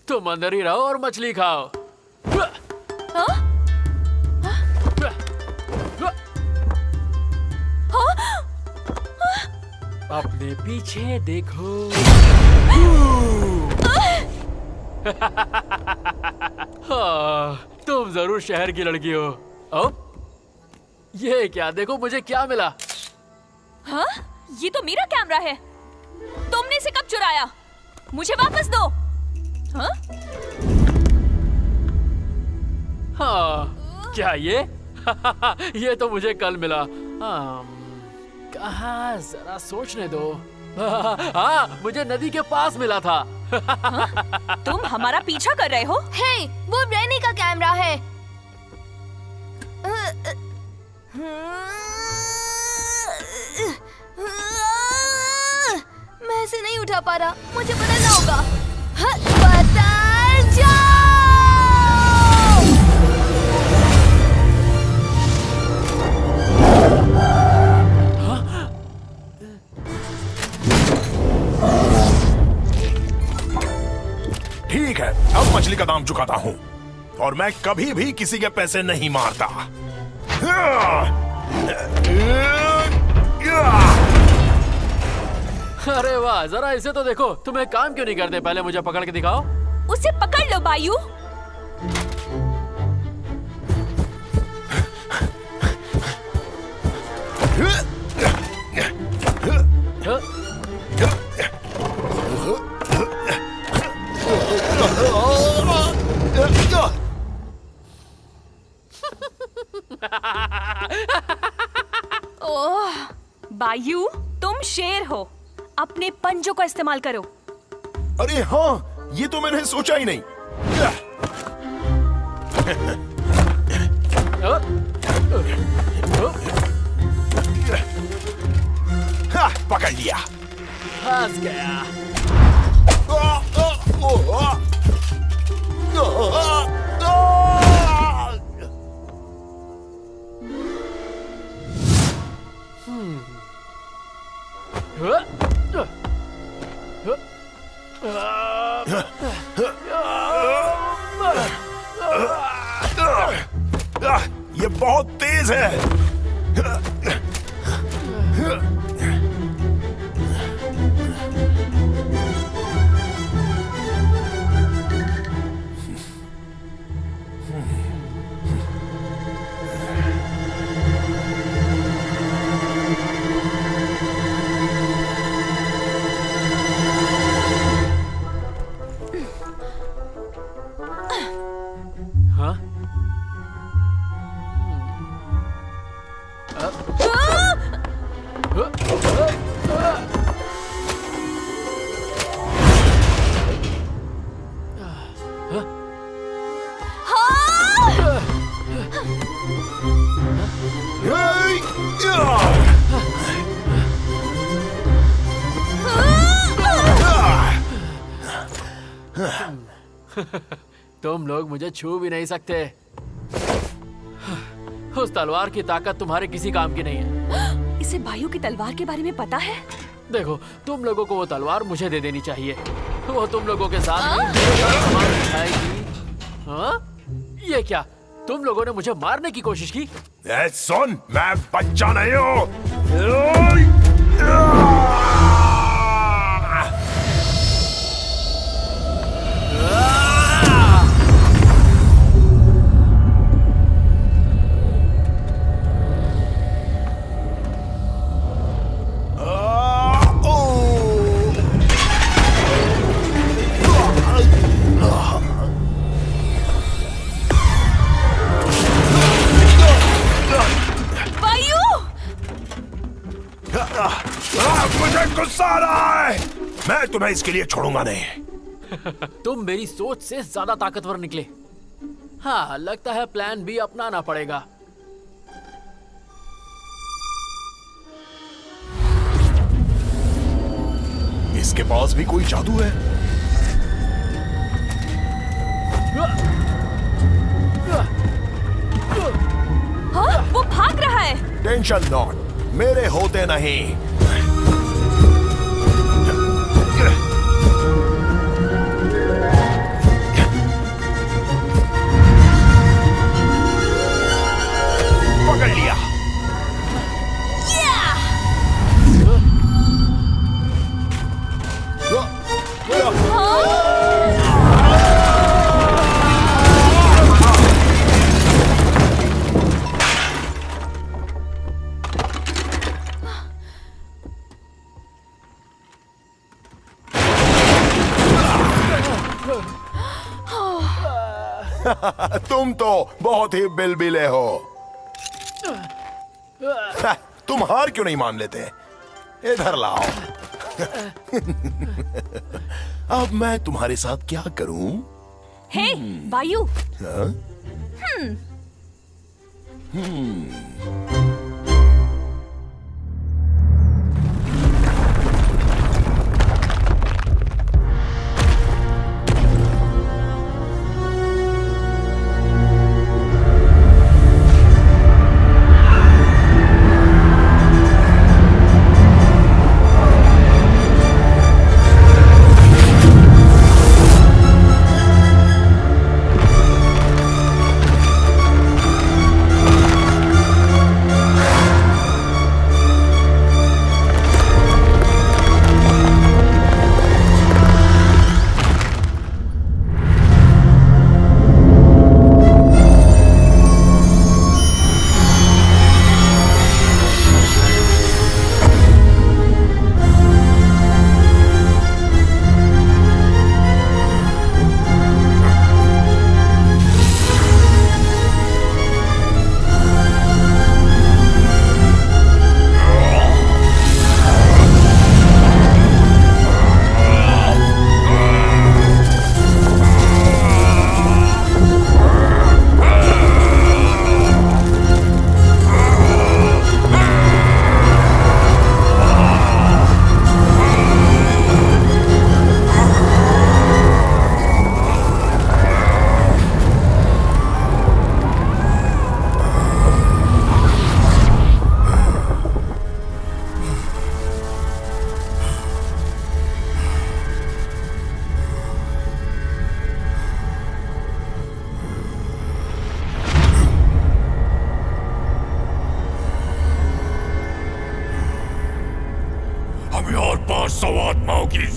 तुम अंदर ही रहो और मछली खाओ। अपने पीछे देखो। तुम जरूर शहर की लड़की हो। ये क्या? देखो मुझे क्या मिला। हाँ? ये तो मेरा कैमरा है। तुमने इसे कब चुराया? मुझे वापस दो। हाँ? हाँ, क्या ये? ये तो मुझे कल मिला। कहाँ, जरा सोचने दो। हाँ, मुझे नदी के पास मिला था। हाँ? तुम हमारा पीछा कर रहे हो? हे, वो रेनी का कैमरा है। मैं इसे नहीं उठा पा रहा, मुझे बदलना होगा। बदल जाओ। ठीक है, अब मछली का दाम चुकाता हूँ और मैं कभी भी किसी के पैसे नहीं मारता। अरे वाह, जरा इसे तो देखो। तुम एक काम क्यों नहीं करते? पहले मुझे पकड़ के दिखाओ। उसे पकड़ लो बायू। ओह, बायू, तुम शेर हो। अपने पंजों का इस्तेमाल करो। अरे हाँ, ये तो मैंने सोचा ही नहीं। पकड़ लिया। फंस गया। ये बहुत तेज है। हाँ? तुम लोग मुझे छू भी नहीं सकते। उस तलवार की ताकत तुम्हारे किसी काम की नहीं है। इसे बायू की तलवार के बारे में पता है? देखो, तुम लोगों को वो तलवार मुझे दे देनी चाहिए। वो तुम लोगों के साथ मेरे साथ सामान दिखाएगी। हाँ? ये क्या? तुम लोगों ने मुझे मारने की कोशिश की? सुन, मैं बच्चा नहीं हूँ। मुझे गुस्सा आ रहा है। मैं तुम्हें इसके लिए छोड़ूंगा नहीं। तुम मेरी सोच से ज्यादा ताकतवर निकले। हाँ, लगता है प्लान बी अपनाना पड़ेगा। इसके पास भी कोई जादू है। हाँ, वो भाग रहा है। टेंशन नॉट, मेरे होते नहीं। पकड़ लिया। तुम तो बहुत ही बिलबिले हो। तुम हार क्यों नहीं मान लेते? इधर लाओ। अब मैं तुम्हारे साथ क्या करूं? हे, वायु। हाँ?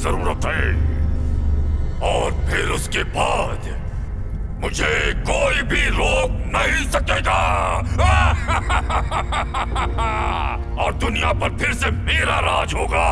जरूरत है, और फिर उसके बाद मुझे कोई भी रोक नहीं सकेगा। और दुनिया पर फिर से मेरा राज होगा।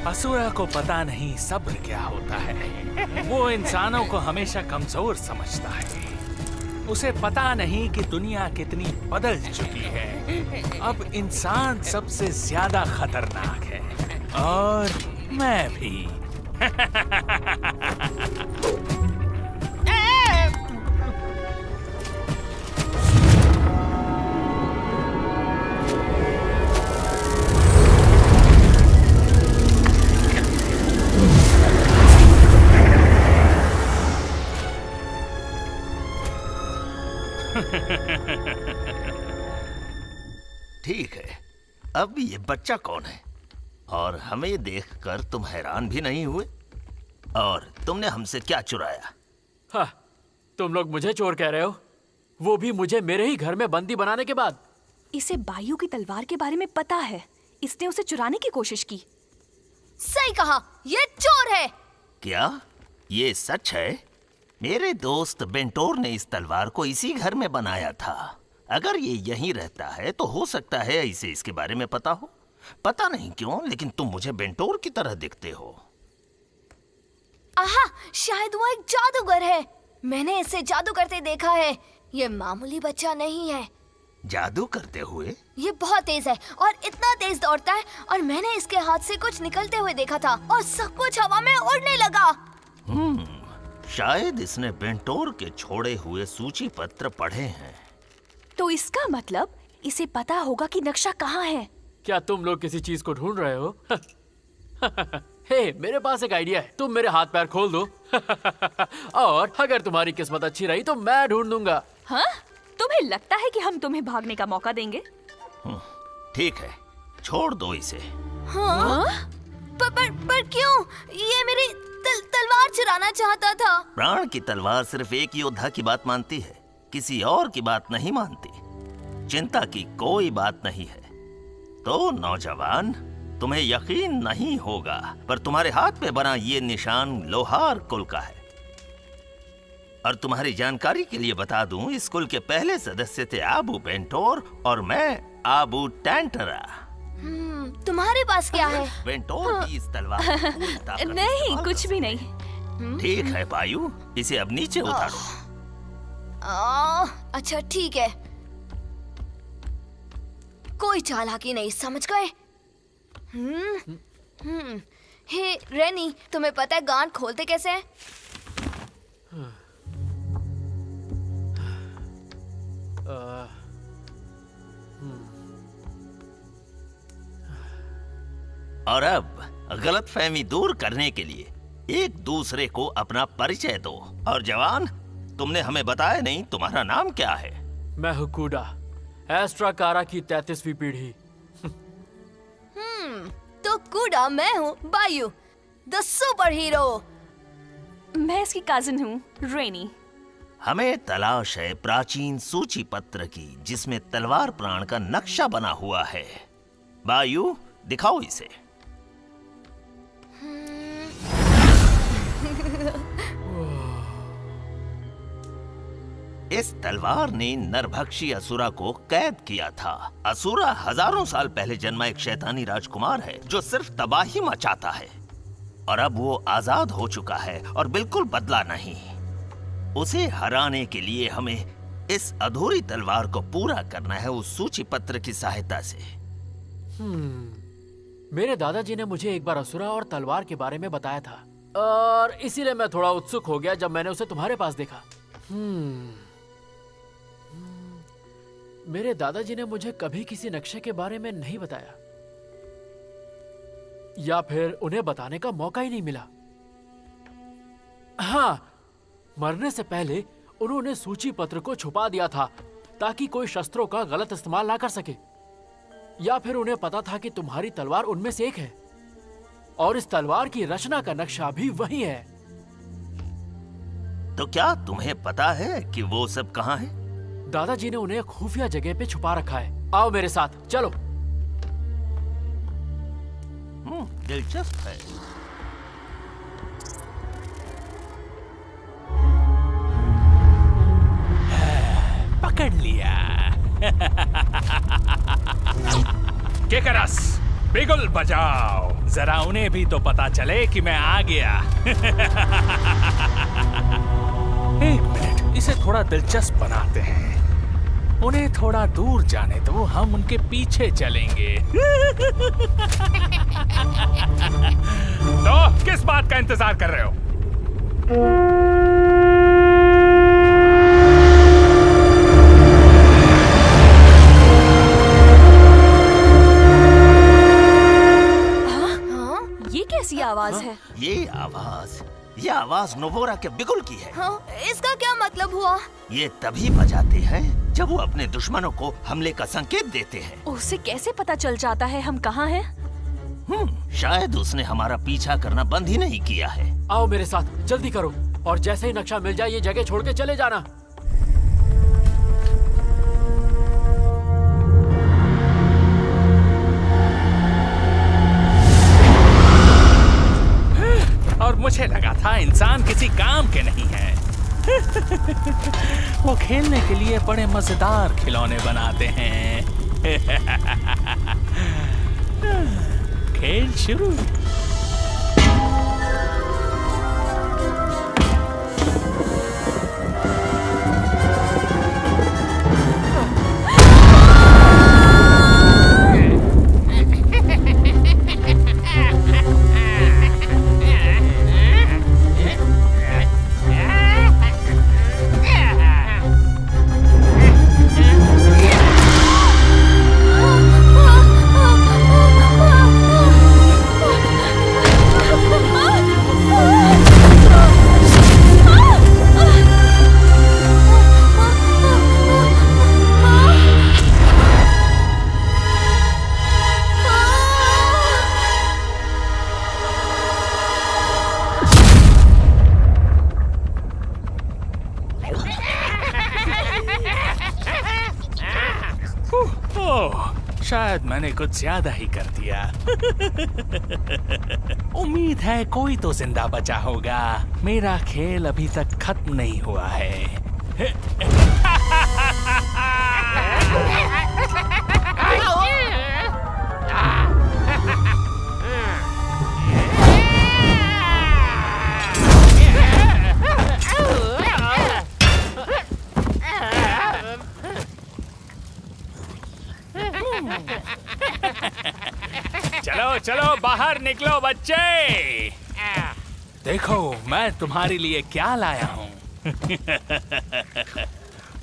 असुरा को पता नहीं सब्र क्या होता है। वो इंसानों को हमेशा कमजोर समझता है। उसे पता नहीं कि दुनिया कितनी बदल चुकी है। अब इंसान सबसे ज्यादा खतरनाक है, और मैं भी। ठीक है, अब ये बच्चा कौन है? और हमें देखकर तुम हैरान भी नहीं हुए? और तुमने हमसे क्या चुराया? हाँ, तुम लोग मुझे चोर कह रहे हो? वो भी मुझे मेरे ही घर में बंदी बनाने के बाद? इसे बायू की तलवार के बारे में पता है। इसने उसे चुराने की कोशिश की। सही कहा, ये चोर है। क्या ये सच है? मेरे दोस्त बेंटोर ने इस तलवार को इसी घर में बनाया था। अगर ये यहीं रहता है तो हो सकता है इसे इसके बारे में पता हो। पता नहीं क्यों, लेकिन तुम मुझे बेंटोर की तरह दिखते हो। आहा, शायद वो एक जादूगर है। मैंने इसे जादू करते देखा है। ये मामूली बच्चा नहीं है। जादू करते हुए? ये बहुत तेज है और इतना तेज दौड़ता है, और मैंने इसके हाथ से कुछ निकलते हुए देखा था और सब कुछ हवा में उड़ने लगा। शायद इसने बेंटोर के छोड़े हुए सूची पत्र पढ़े हैं। तो इसका मतलब इसे पता होगा कि नक्शा कहाँ है। क्या तुम लोग किसी चीज को ढूंढ रहे हो? हे, मेरे पास एक आइडिया है। तुम मेरे हाथ पैर खोल दो। और अगर तुम्हारी किस्मत अच्छी रही तो मैं ढूंढ दूंगा। हाँ? तुम्हें लगता है कि हम तुम्हें भागने का मौका देंगे? ठीक है, छोड़ दो इसे। हाँ? पर क्यों? ये मेरी तलवार चुराना चाहता था। प्राण की तलवार सिर्फ एक योद्धा की बात मानती है, किसी और की बात नहीं मानती। चिंता की कोई बात नहीं है। तो नौजवान, तुम्हें यकीन नहीं होगा, पर तुम्हारे हाथ पे बना ये निशान लोहार कुल का है। और तुम्हारी जानकारी के लिए बता दूं, इस कुल के पहले सदस्य थे आबू बेंटोर और मैं आबू टैंटरा। तुम्हारे पास क्या है? बेंटोर की इस तलवार में पूरी ताकत नहीं, कुछ भी नहीं। ठीक है बायू, इसे अब नीचे उतारो। अच्छा ठीक है, कोई चालाकी नहीं, समझ गए? हे रेनी, तुम्हें पता है गांठ खोलते कैसे हैं? और अब गलतफहमी दूर करने के लिए एक दूसरे को अपना परिचय दो। और जवान, तुमने हमें बताया नहीं, तुम्हारा नाम क्या है? मैं हूँ कूडा, एस्ट्राकारा की 33वीं पीढ़ी। तो कूडा मैं हूँ बायू, द सुपर हीरो। मैं इसकी कजिन हूँ, रेनी। हमें तलाश है प्राचीन सूची पत्र की, जिसमें तलवार प्राण का नक्शा बना हुआ है। बायू, दिखाओ इसे। इस तलवार ने नरभक्षी असुरा को कैद किया था। असुरा हजारों साल पहले जन्मा एक शैतानी राजकुमार है जो सिर्फ तबाही मचाता है। और अब वो आजाद हो चुका है और बिल्कुल बदला नहीं। उसे हराने के लिए हमें इस अधूरी तलवार को पूरा करना है उस सूची पत्र की सहायता से। मेरे दादाजी ने मुझे एक बार असुरा और तलवार के बारे में बताया था, और इसीलिए मैं थोड़ा उत्सुक हो गया जब मैंने उसे तुम्हारे पास देखा। मेरे दादाजी ने मुझे कभी किसी नक्शे के बारे में नहीं बताया, या फिर उन्हें बताने का मौका ही नहीं मिला। हाँ, मरने से पहले उन्होंने सूची पत्र को छुपा दिया था ताकि कोई शस्त्रों का गलत इस्तेमाल ना कर सके, या फिर उन्हें पता था कि तुम्हारी तलवार उनमें से एक है। और इस तलवार की रचना का नक्शा भी वही है। तो क्या तुम्हें पता है कि वो सब कहाँ है? दादाजी ने उन्हें एक खुफिया जगह पे छुपा रखा है। आओ मेरे साथ, चलो। दिलचस्प है। पकड़ लिया। केकरस, बिगुल बजाओ, जरा उन्हें भी तो पता चले कि मैं आ गया। एक मिनट, इसे थोड़ा दिलचस्प बनाते हैं। उन्हें थोड़ा दूर जाने दो, हम उनके पीछे चलेंगे। तो किस बात का इंतजार कर रहे हो? ये कैसी आवाज है? ये आवाज नोबोरा के बिगुल की है। हाँ, इसका क्या मतलब हुआ? ये तभी बजाते हैं जब वो अपने दुश्मनों को हमले का संकेत देते हैं। उसे कैसे पता चल जाता है हम कहाँ हैं? शायद उसने हमारा पीछा करना बंद ही नहीं किया है। आओ मेरे साथ, जल्दी करो, और जैसे ही नक्शा मिल जाए ये जगह छोड़ के चले जाना। और मुझे लगा था इंसान किसी काम के नहीं है। वो खेलने के लिए बड़े मजेदार खिलौने बनाते हैं। खेल शुरू। शायद मैंने कुछ ज्यादा ही कर दिया। उम्मीद है कोई तो जिंदा बचा होगा। मेरा खेल अभी तक खत्म नहीं हुआ है। चलो चलो बाहर निकलो बच्चे। देखो मैं तुम्हारे लिए क्या लाया हूँ।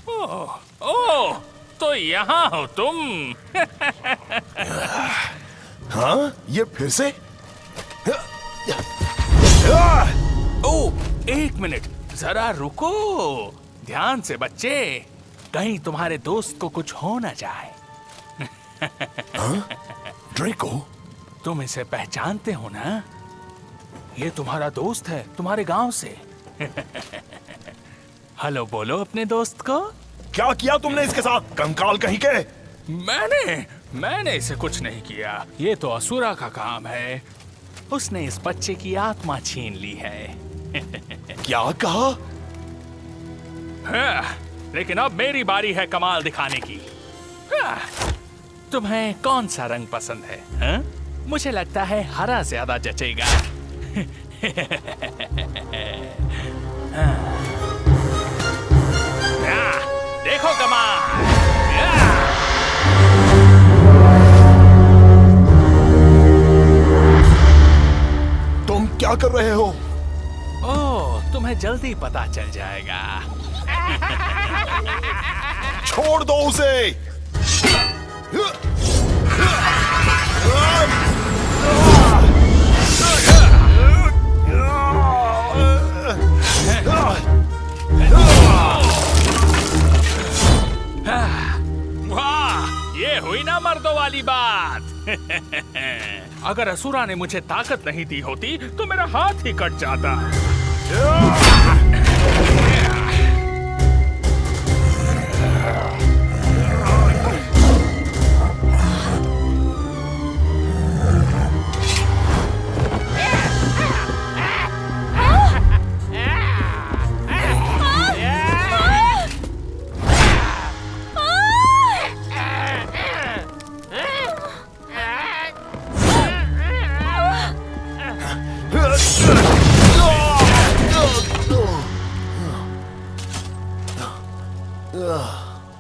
ओह, तो यहाँ हो तुम। हाँ, ये फिर से? ओह, एक मिनट, जरा रुको। ध्यान से बच्चे, कहीं तुम्हारे दोस्त को कुछ हो न जाए। ड्रेको, तुम इसे पहचानते हो ना? ये तुम्हारा दोस्त है, तुम्हारे गांव से। हेलो बोलो अपने दोस्त को। क्या किया तुमने इसके साथ, कंकाल कहीं के? मैंने इसे कुछ नहीं किया। ये तो असुरा का काम है। उसने इस बच्चे की आत्मा छीन ली है। क्या कहा? हाँ, लेकिन अब मेरी बारी है कमाल दिखाने की। हाँ, तुम्हें कौन सा रंग पसंद है? हाँ? मुझे लगता है हरा ज्यादा जचेगा। देखो कमाल। तुम क्या कर रहे हो? ओह, तुम्हें जल्दी पता चल जाएगा। छोड़ दो उसे। वाह, ये हुई ना मर्दों वाली बात। अगर असुरा ने मुझे ताकत नहीं दी होती तो मेरा हाथ ही कट जाता।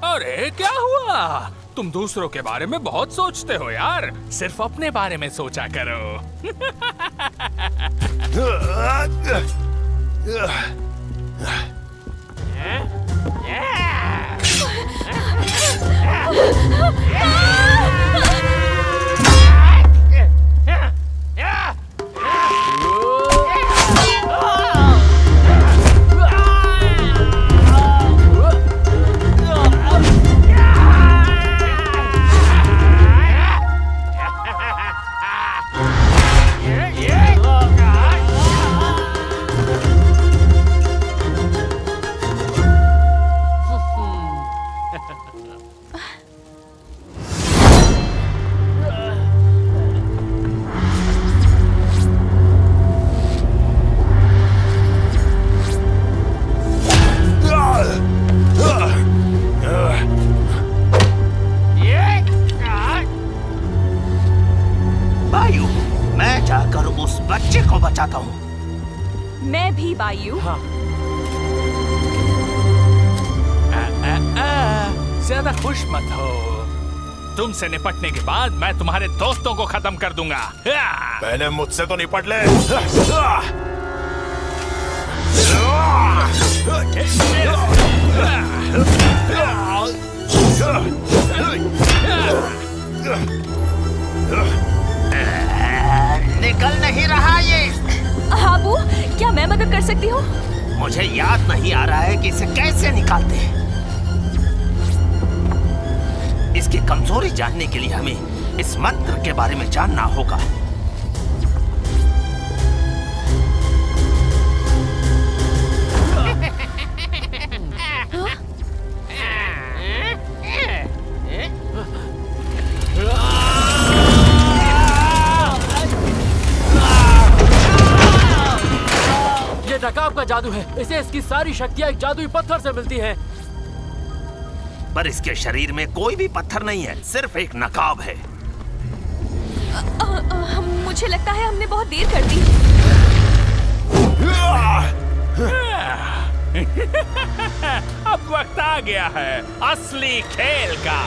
अरे क्या हुआ? तुम दूसरों के बारे में बहुत सोचते हो यार, सिर्फ अपने बारे में सोचा करो। मैं भी बायू। हाँ। ज्यादा खुश मत हो, तुमसे निपटने के बाद मैं तुम्हारे दोस्तों को खत्म कर दूंगा। पहले मुझसे तो निपट ले। निकल नहीं रहा ये। हाबू, क्या मैं मदद कर सकती हूँ? मुझे याद नहीं आ रहा है कि इसे कैसे निकालते हैं। इसकी कमजोरी जानने के लिए हमें इस मंत्र के बारे में जानना होगा। नकाब का जादू है, इसे इसकी सारी शक्तियाँ एक जादुई पत्थर से मिलती हैं। पर इसके शरीर में कोई भी पत्थर नहीं है, सिर्फ एक नकाब है। मुझे लगता है हमने बहुत देर कर दी। अब वक्त आ गया है असली खेल का।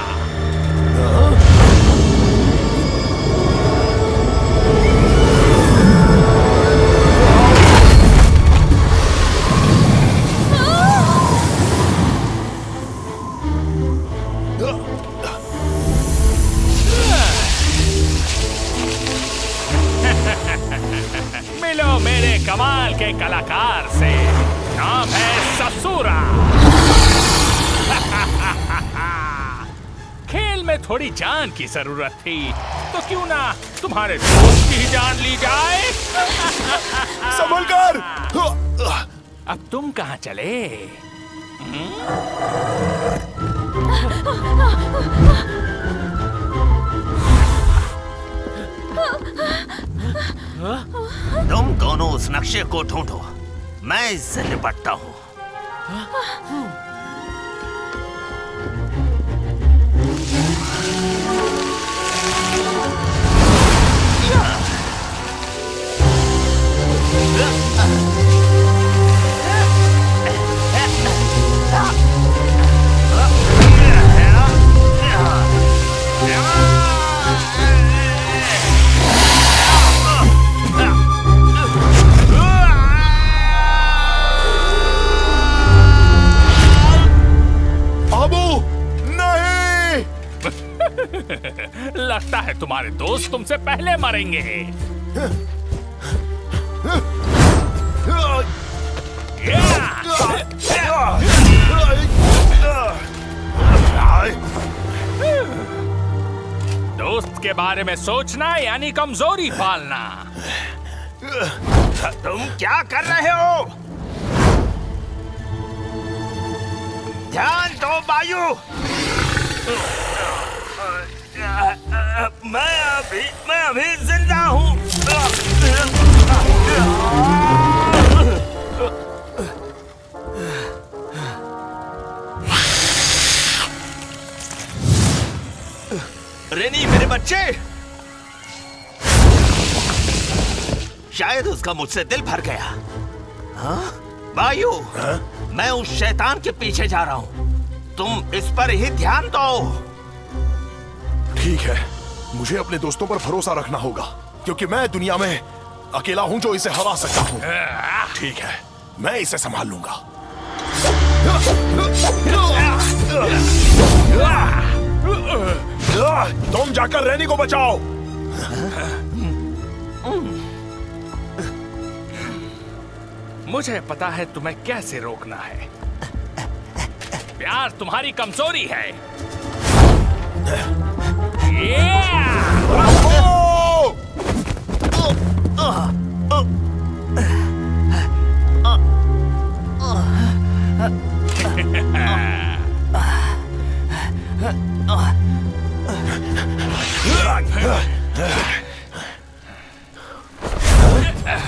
मिलो मेरे कमाल के कलाकार से, नाम है ससुरा। खेल में थोड़ी जान की जरूरत थी, तो क्यों ना तुम्हारे दोस्त की जान ली जाए। संभल कर। अब तुम कहाँ चले? तुम दोनों उस नक्शे को ढूंढो, मैं इससे निपटता हूँ। लगता है तुम्हारे दोस्त तुमसे पहले मरेंगे। दोस्त के के बारे में सोचना यानी कमजोरी पालना। तुम क्या कर रहे हो? ध्यान दो वायु। मैं अभी जिंदा हूँ। रेनी मेरे बच्चे, शायद उसका मुझसे दिल भर गया। हाँ? वायु, मैं उस शैतान के पीछे जा रहा हूँ, तुम इस पर ही ध्यान दो। ठीक है, मुझे अपने दोस्तों पर भरोसा रखना होगा, क्योंकि मैं दुनिया में अकेला हूँ जो इसे हरा सकता हूँ। ठीक है, मैं इसे संभाल लूंगा। तुम जाकर रैनी को बचाओ। मुझे पता है तुम्हें कैसे रोकना है। प्यार तुम्हारी कमजोरी है।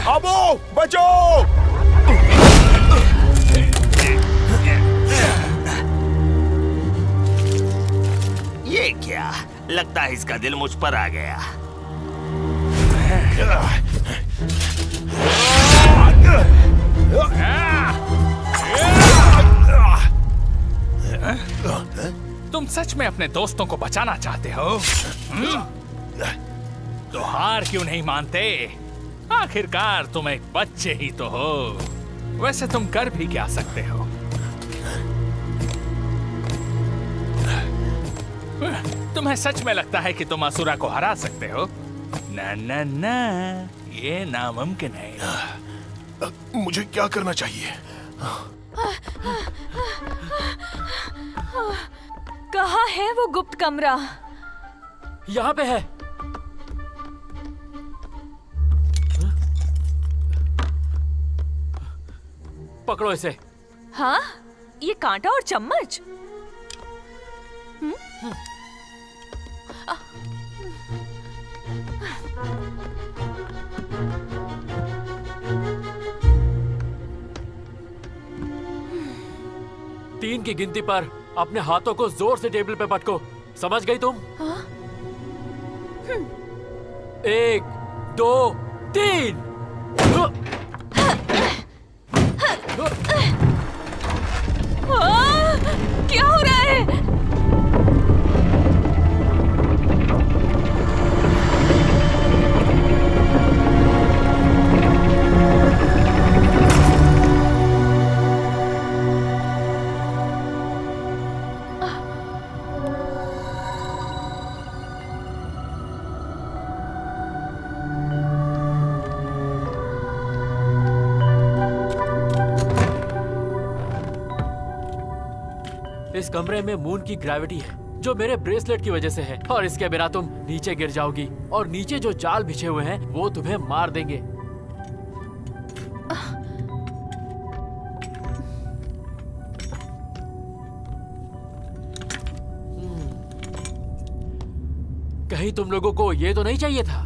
अबो बचो। ये क्या? लगता है इसका दिल मुझ पर आ गया। तुम सच में अपने दोस्तों को बचाना चाहते हो? तो हार क्यों नहीं मानते? आखिरकार तुम एक बच्चे ही तो हो। वैसे तुम कर भी क्या सकते हो? तुम्हें सच में लगता है कि तुम असुरा को हरा सकते हो? ना ना ना, ये नामुमकिन है। मुझे क्या करना चाहिए? कहाँ है वो गुप्त कमरा? यहाँ पे है। पकड़ो इसे। हाँ, ये कांटा और चम्मच। तीन की गिनती पर अपने हाथों को जोर से टेबल पे पटको। समझ गई तुम? 1, 2, 3। क्या हो रहा है? इस कमरे में मून की ग्रेविटी है जो मेरे ब्रेसलेट की वजह से है, और इसके बिना तुम नीचे गिर जाओगी और नीचे जो जाल बिछे हुए हैं वो तुम्हें मार देंगे। कहीं तुम लोगों को ये तो नहीं चाहिए था?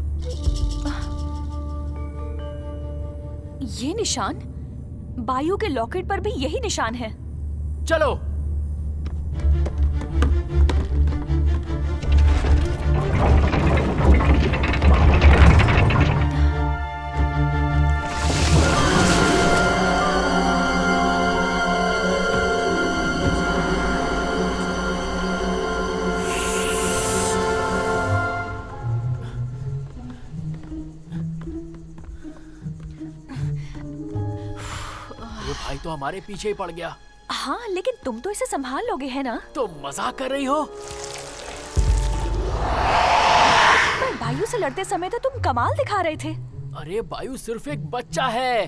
ये निशान? बायु के लॉकेट पर भी यही निशान है। चलो। भाई तो हमारे पीछे ही पड़ गया। हाँ, लेकिन तुम तो इसे संभाल लोगे है ना? तो मजाक कर रही हो? पर बायु से लड़ते समय तो तुम कमाल दिखा रहे थे। अरे बायु सिर्फ एक बच्चा है।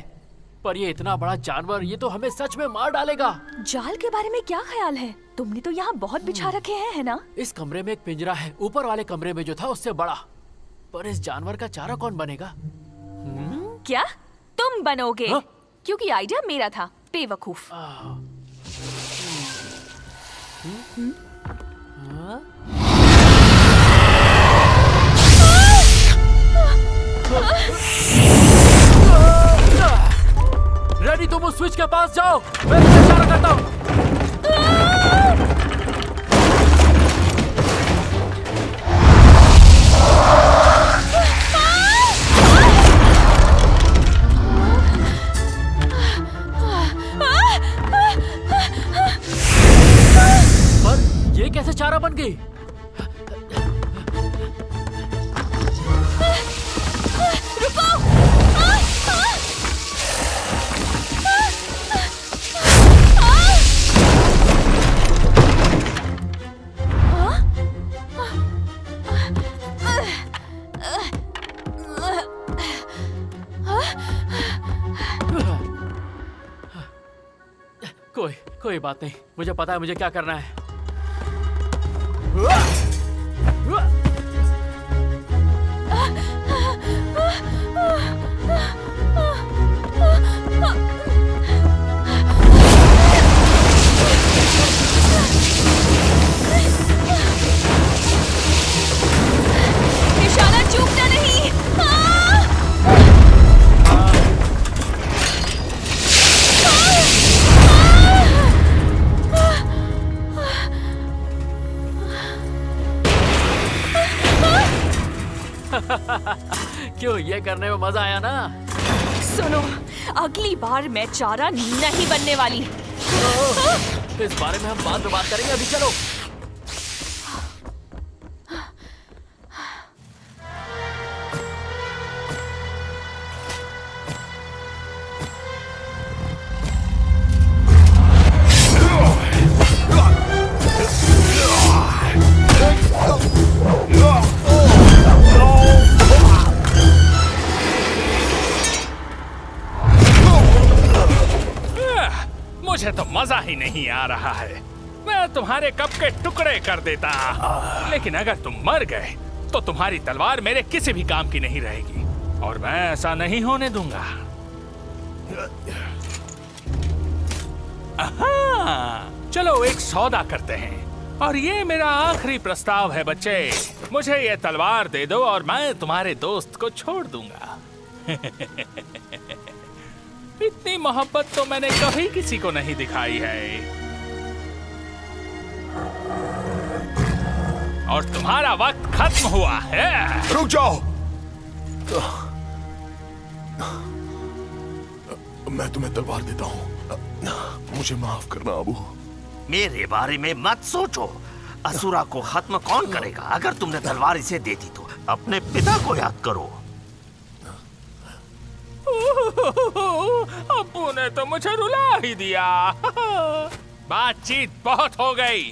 पर ये इतना बड़ा जानवर, ये तो हमें सच में मार डालेगा। जाल के बारे में क्या ख्याल है? तुमने तो यहाँ बहुत बिछा रखे हैं, है ना? इस कमरे में एक पिंजरा है, ऊपर वाले कमरे में जो था उससे बड़ा। पर इस जानवर का चारा कौन बनेगा? क्या तुम बनोगे? हाँ? क्योंकि आइडिया मेरा था, बेवकूफ। रेडी, तुम उस स्विच के पास जाओ, मैं तुम्हें इशारा करता हूँ। पर ये कैसे चारा बन गई? कोई बात नहीं, मुझे पता है मुझे क्या करना है। निशाना चूकना नहीं। क्यों, ये करने में मजा आया ना? सुनो, अगली बार मैं चारा नहीं बनने वाली। इस बारे में हम बाद में बात करेंगे, अभी चलो। मुझे तो मजा ही नहीं आ रहा है। मैं तुम्हारे कप के टुकड़े कर देता, लेकिन अगर तुम मर गए तो तुम्हारी तलवार मेरे किसी भी काम की नहीं रहेगी, और मैं ऐसा नहीं होने दूंगा। चलो एक सौदा करते हैं, और ये मेरा आखिरी प्रस्ताव है बच्चे। मुझे ये तलवार दे दो और मैं तुम्हारे दोस्त को छोड़ दूंगा। इतनी मोहब्बत तो मैंने कभी किसी को नहीं दिखाई है। और तुम्हारा वक्त खत्म हुआ है। रुक जाओ, मैं तुम्हें तलवार देता हूँ, मुझे माफ करना अबू। मेरे बारे में मत सोचो, असुरा को खत्म कौन करेगा? अगर तुमने तलवार इसे दे दी तो अपने पिता को याद करो। अब्बू ने तो मुझे रुला ही दिया। बातचीत बहुत हो गई।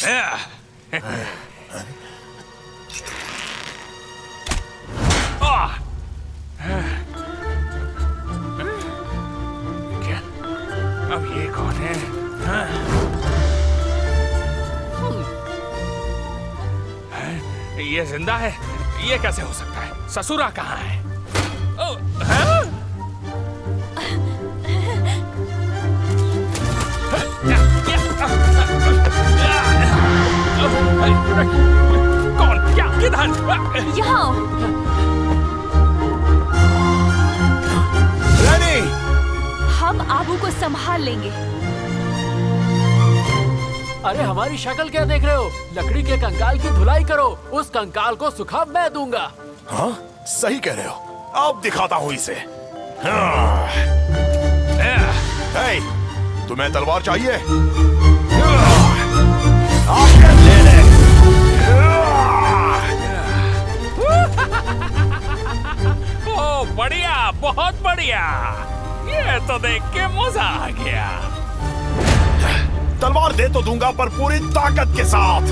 क्या? अब ये कौन है? ये जिंदा है? ये कैसे हो सकता है? ससुरा कहाँ है? कौन? क्या? किधर? यहाँ। रानी, हम आबू को संभाल लेंगे। अरे हमारी शक्ल क्या देख रहे हो? लकड़ी के कंकाल की धुलाई करो, उस कंकाल को सुखा मैं दूंगा। हाँ, सही कह रहे हो। अब दिखाता हूँ इसे। तुम्हें तलवार चाहिए? आकर ले ले। ओ बढ़िया, बहुत बढ़िया। ये तो देख के मजा आ गया। तलवार दे तो दूंगा, पर पूरी ताकत के साथ।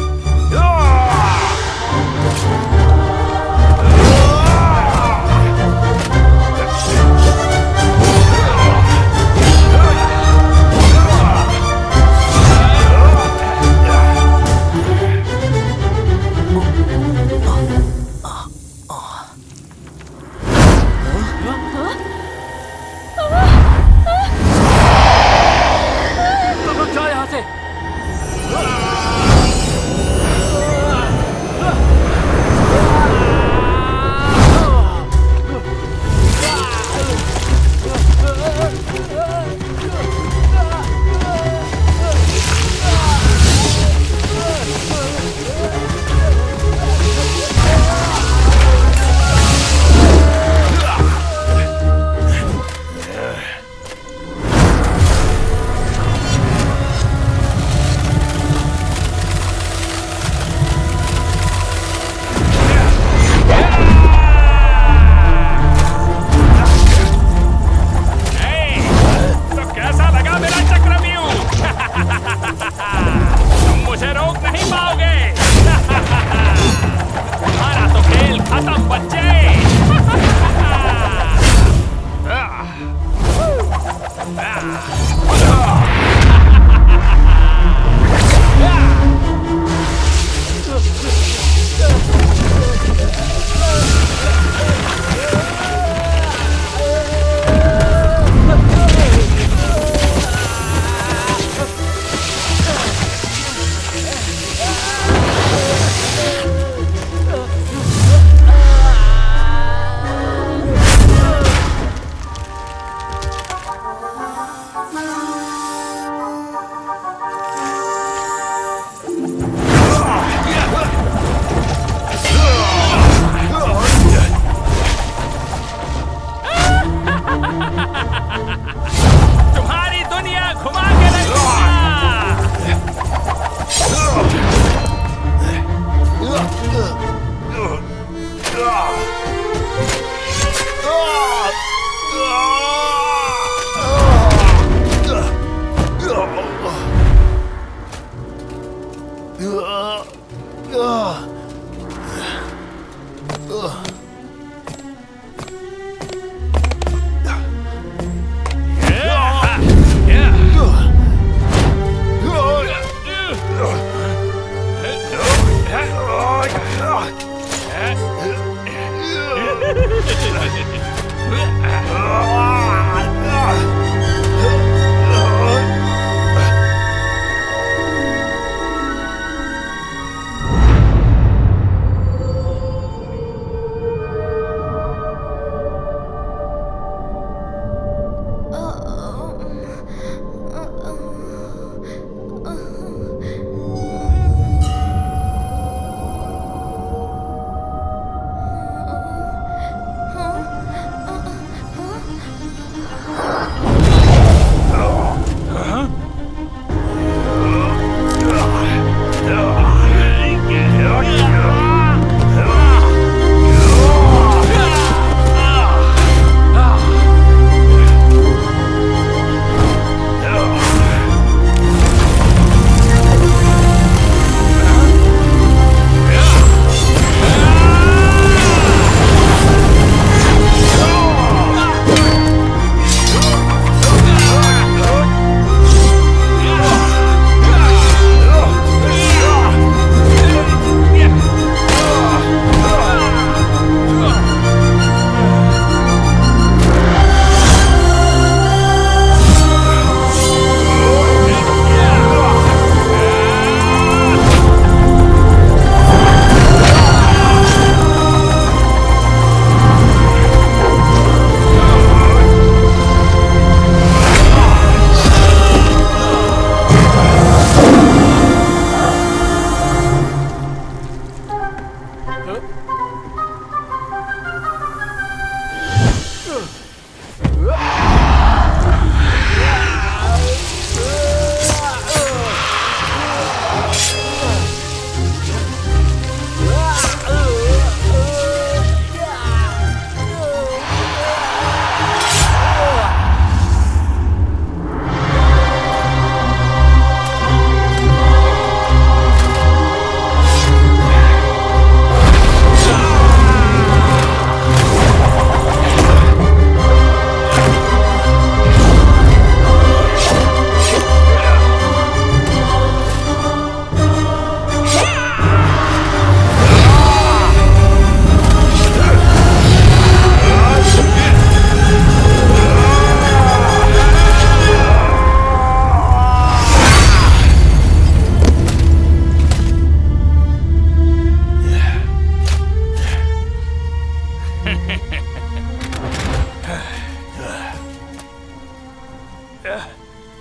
तुम्हारी दुनिया घुमा के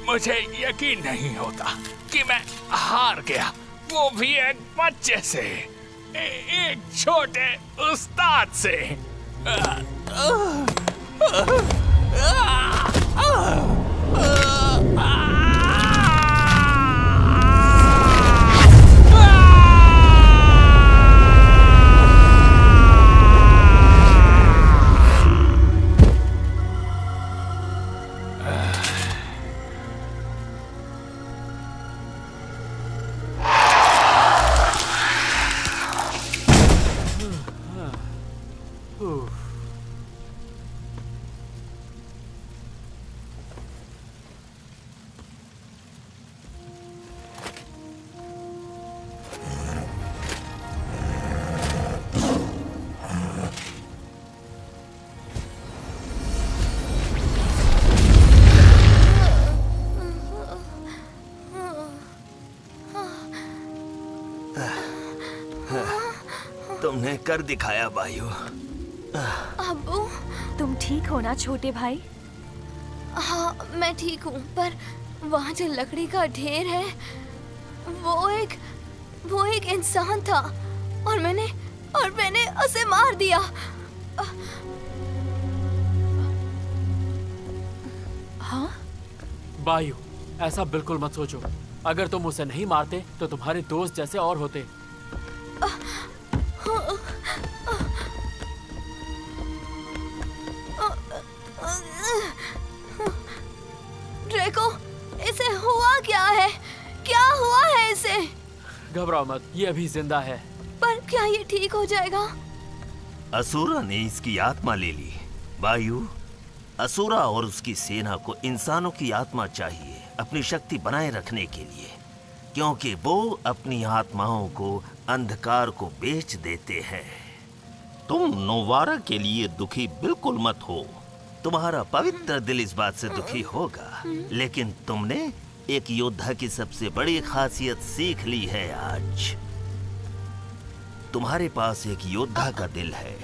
मुझे यकीन नहीं होता कि मैं हार गया, वो भी एक बच्चे से, एक छोटे उस्ताद से। तुमने कर दिखाया बायू। अब्बू, तुम ठीक हो ना छोटे भाई? हाँ मैं ठीक हूँ, पर वहाँ जो लकड़ी का ढेर है वो एक इंसान था और मैंने उसे मार दिया। हाँ? बायू, ऐसा बिल्कुल मत सोचो। अगर तुम उसे नहीं मारते तो तुम्हारे दोस्त जैसे और होते। ड्रेको, इसे हुआ क्या है? क्या हुआ है इसे? घबराओ मत, ये अभी जिंदा है। पर क्या ये ठीक हो जाएगा? असुरा ने इसकी आत्मा ले ली। बायू, असुरा और उसकी सेना को इंसानों की आत्मा चाहिए अपनी शक्ति बनाए रखने के लिए, क्योंकि वो अपनी आत्माओं को अंधकार को बेच देते हैं। तुम नोवारा के लिए दुखी बिल्कुल मत हो। तुम्हारा पवित्र दिल इस बात से दुखी होगा, लेकिन तुमने एक योद्धा की सबसे बड़ी खासियत सीख ली है आज। तुम्हारे पास एक योद्धा का दिल है।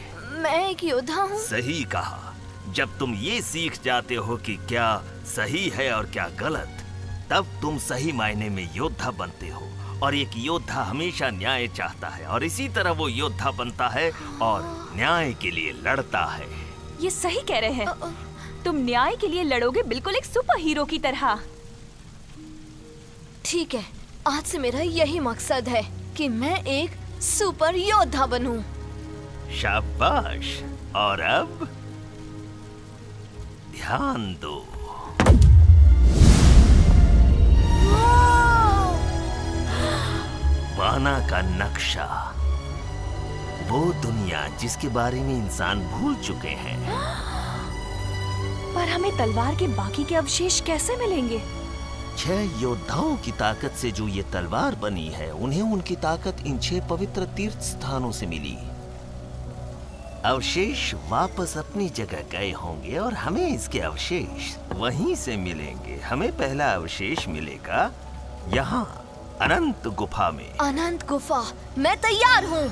मैं एक योद्धा हूँ? सही कहा। जब तुम ये सीख जाते हो कि क्या सही है और क्या गलत, तब तुम सही मायने में योद्धा बनते हो। और एक योद्धा हमेशा न्याय चाहता है और इसी तरह वो योद्धा बनता है और न्याय के लिए लड़ता है। ये सही कह रहे हैं। तुम न्याय के लिए लड़ोगे, बिल्कुल एक सुपर हीरो की तरह। ठीक है, आज से मेरा यही मकसद है कि मैं एक सुपर योद्धा बनूं। शाबाश। और अब ध्यान दो। वाना का नक्शा, वो दुनिया जिसके बारे में इंसान भूल चुके हैं। पर हमें तलवार के बाकी के अवशेष कैसे मिलेंगे? 6 योद्धाओं की ताकत से जो ये तलवार बनी है, उन्हें उनकी ताकत इन 6 पवित्र तीर्थ स्थानों से मिली। अवशेष वापस अपनी जगह गए होंगे और हमें इसके अवशेष वहीं से मिलेंगे। हमें पहला अवशेष मिलेगा यहाँ अनंत गुफा में। अनंत गुफा, मैं तैयार हूँ।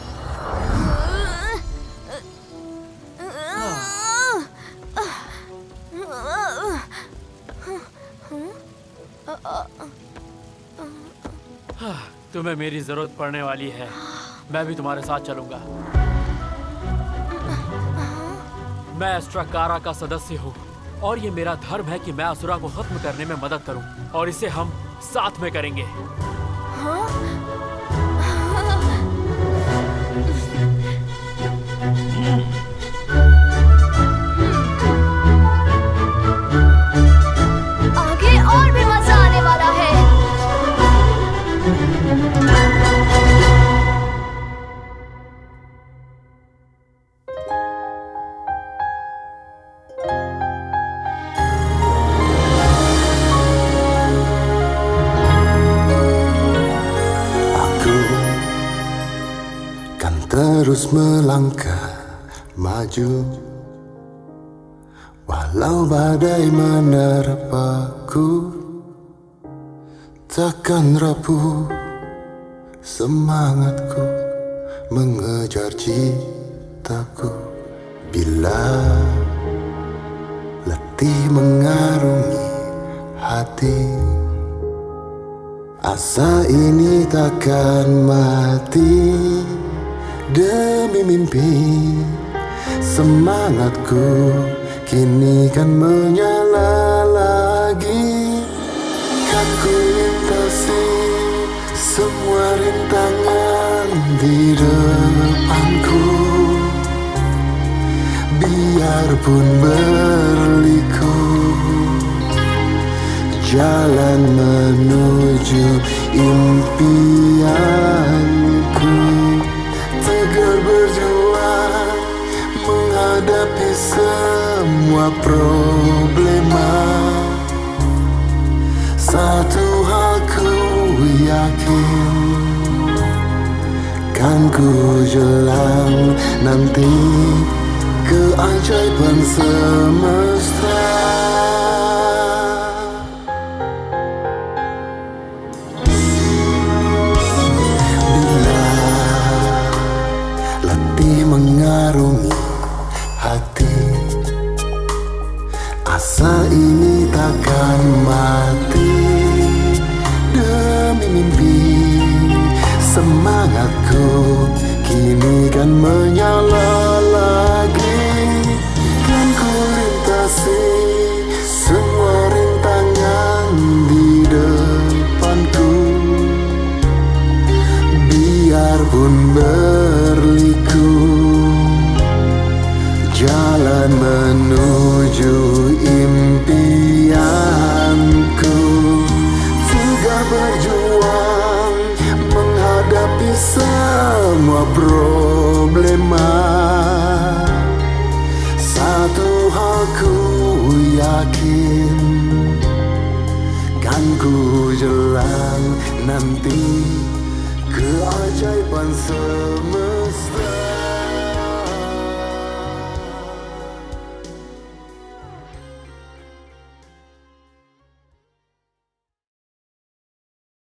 तुम्हें मेरी जरूरत पड़ने वाली है। मैं भी तुम्हारे साथ चलूंगा। मैं एस्ट्राकारा का सदस्य हूँ और ये मेरा धर्म है कि मैं असुरा को खत्म करने में मदद करूँ, और इसे हम साथ में करेंगे। आगे और भी मजा आने वाला है। Terus melangkah maju, walau badai menerpaku, takkan rapuh semangatku mengejar citaku. Bila letih mengarungi hati, asa ini takkan mati. Demi mimpi, semangatku kini kan menyala lagi. Kan ku lintasi semua rintangan di depanku, biarpun berliku jalan menuju impianku. Tegar berjuang menghadapi semua problema. Satu hal ku yakin, kan ku jelang nanti keajaiban semesta. semua problema. Satu hal ku yakin, kan ku jelang nanti keajaiban semesta.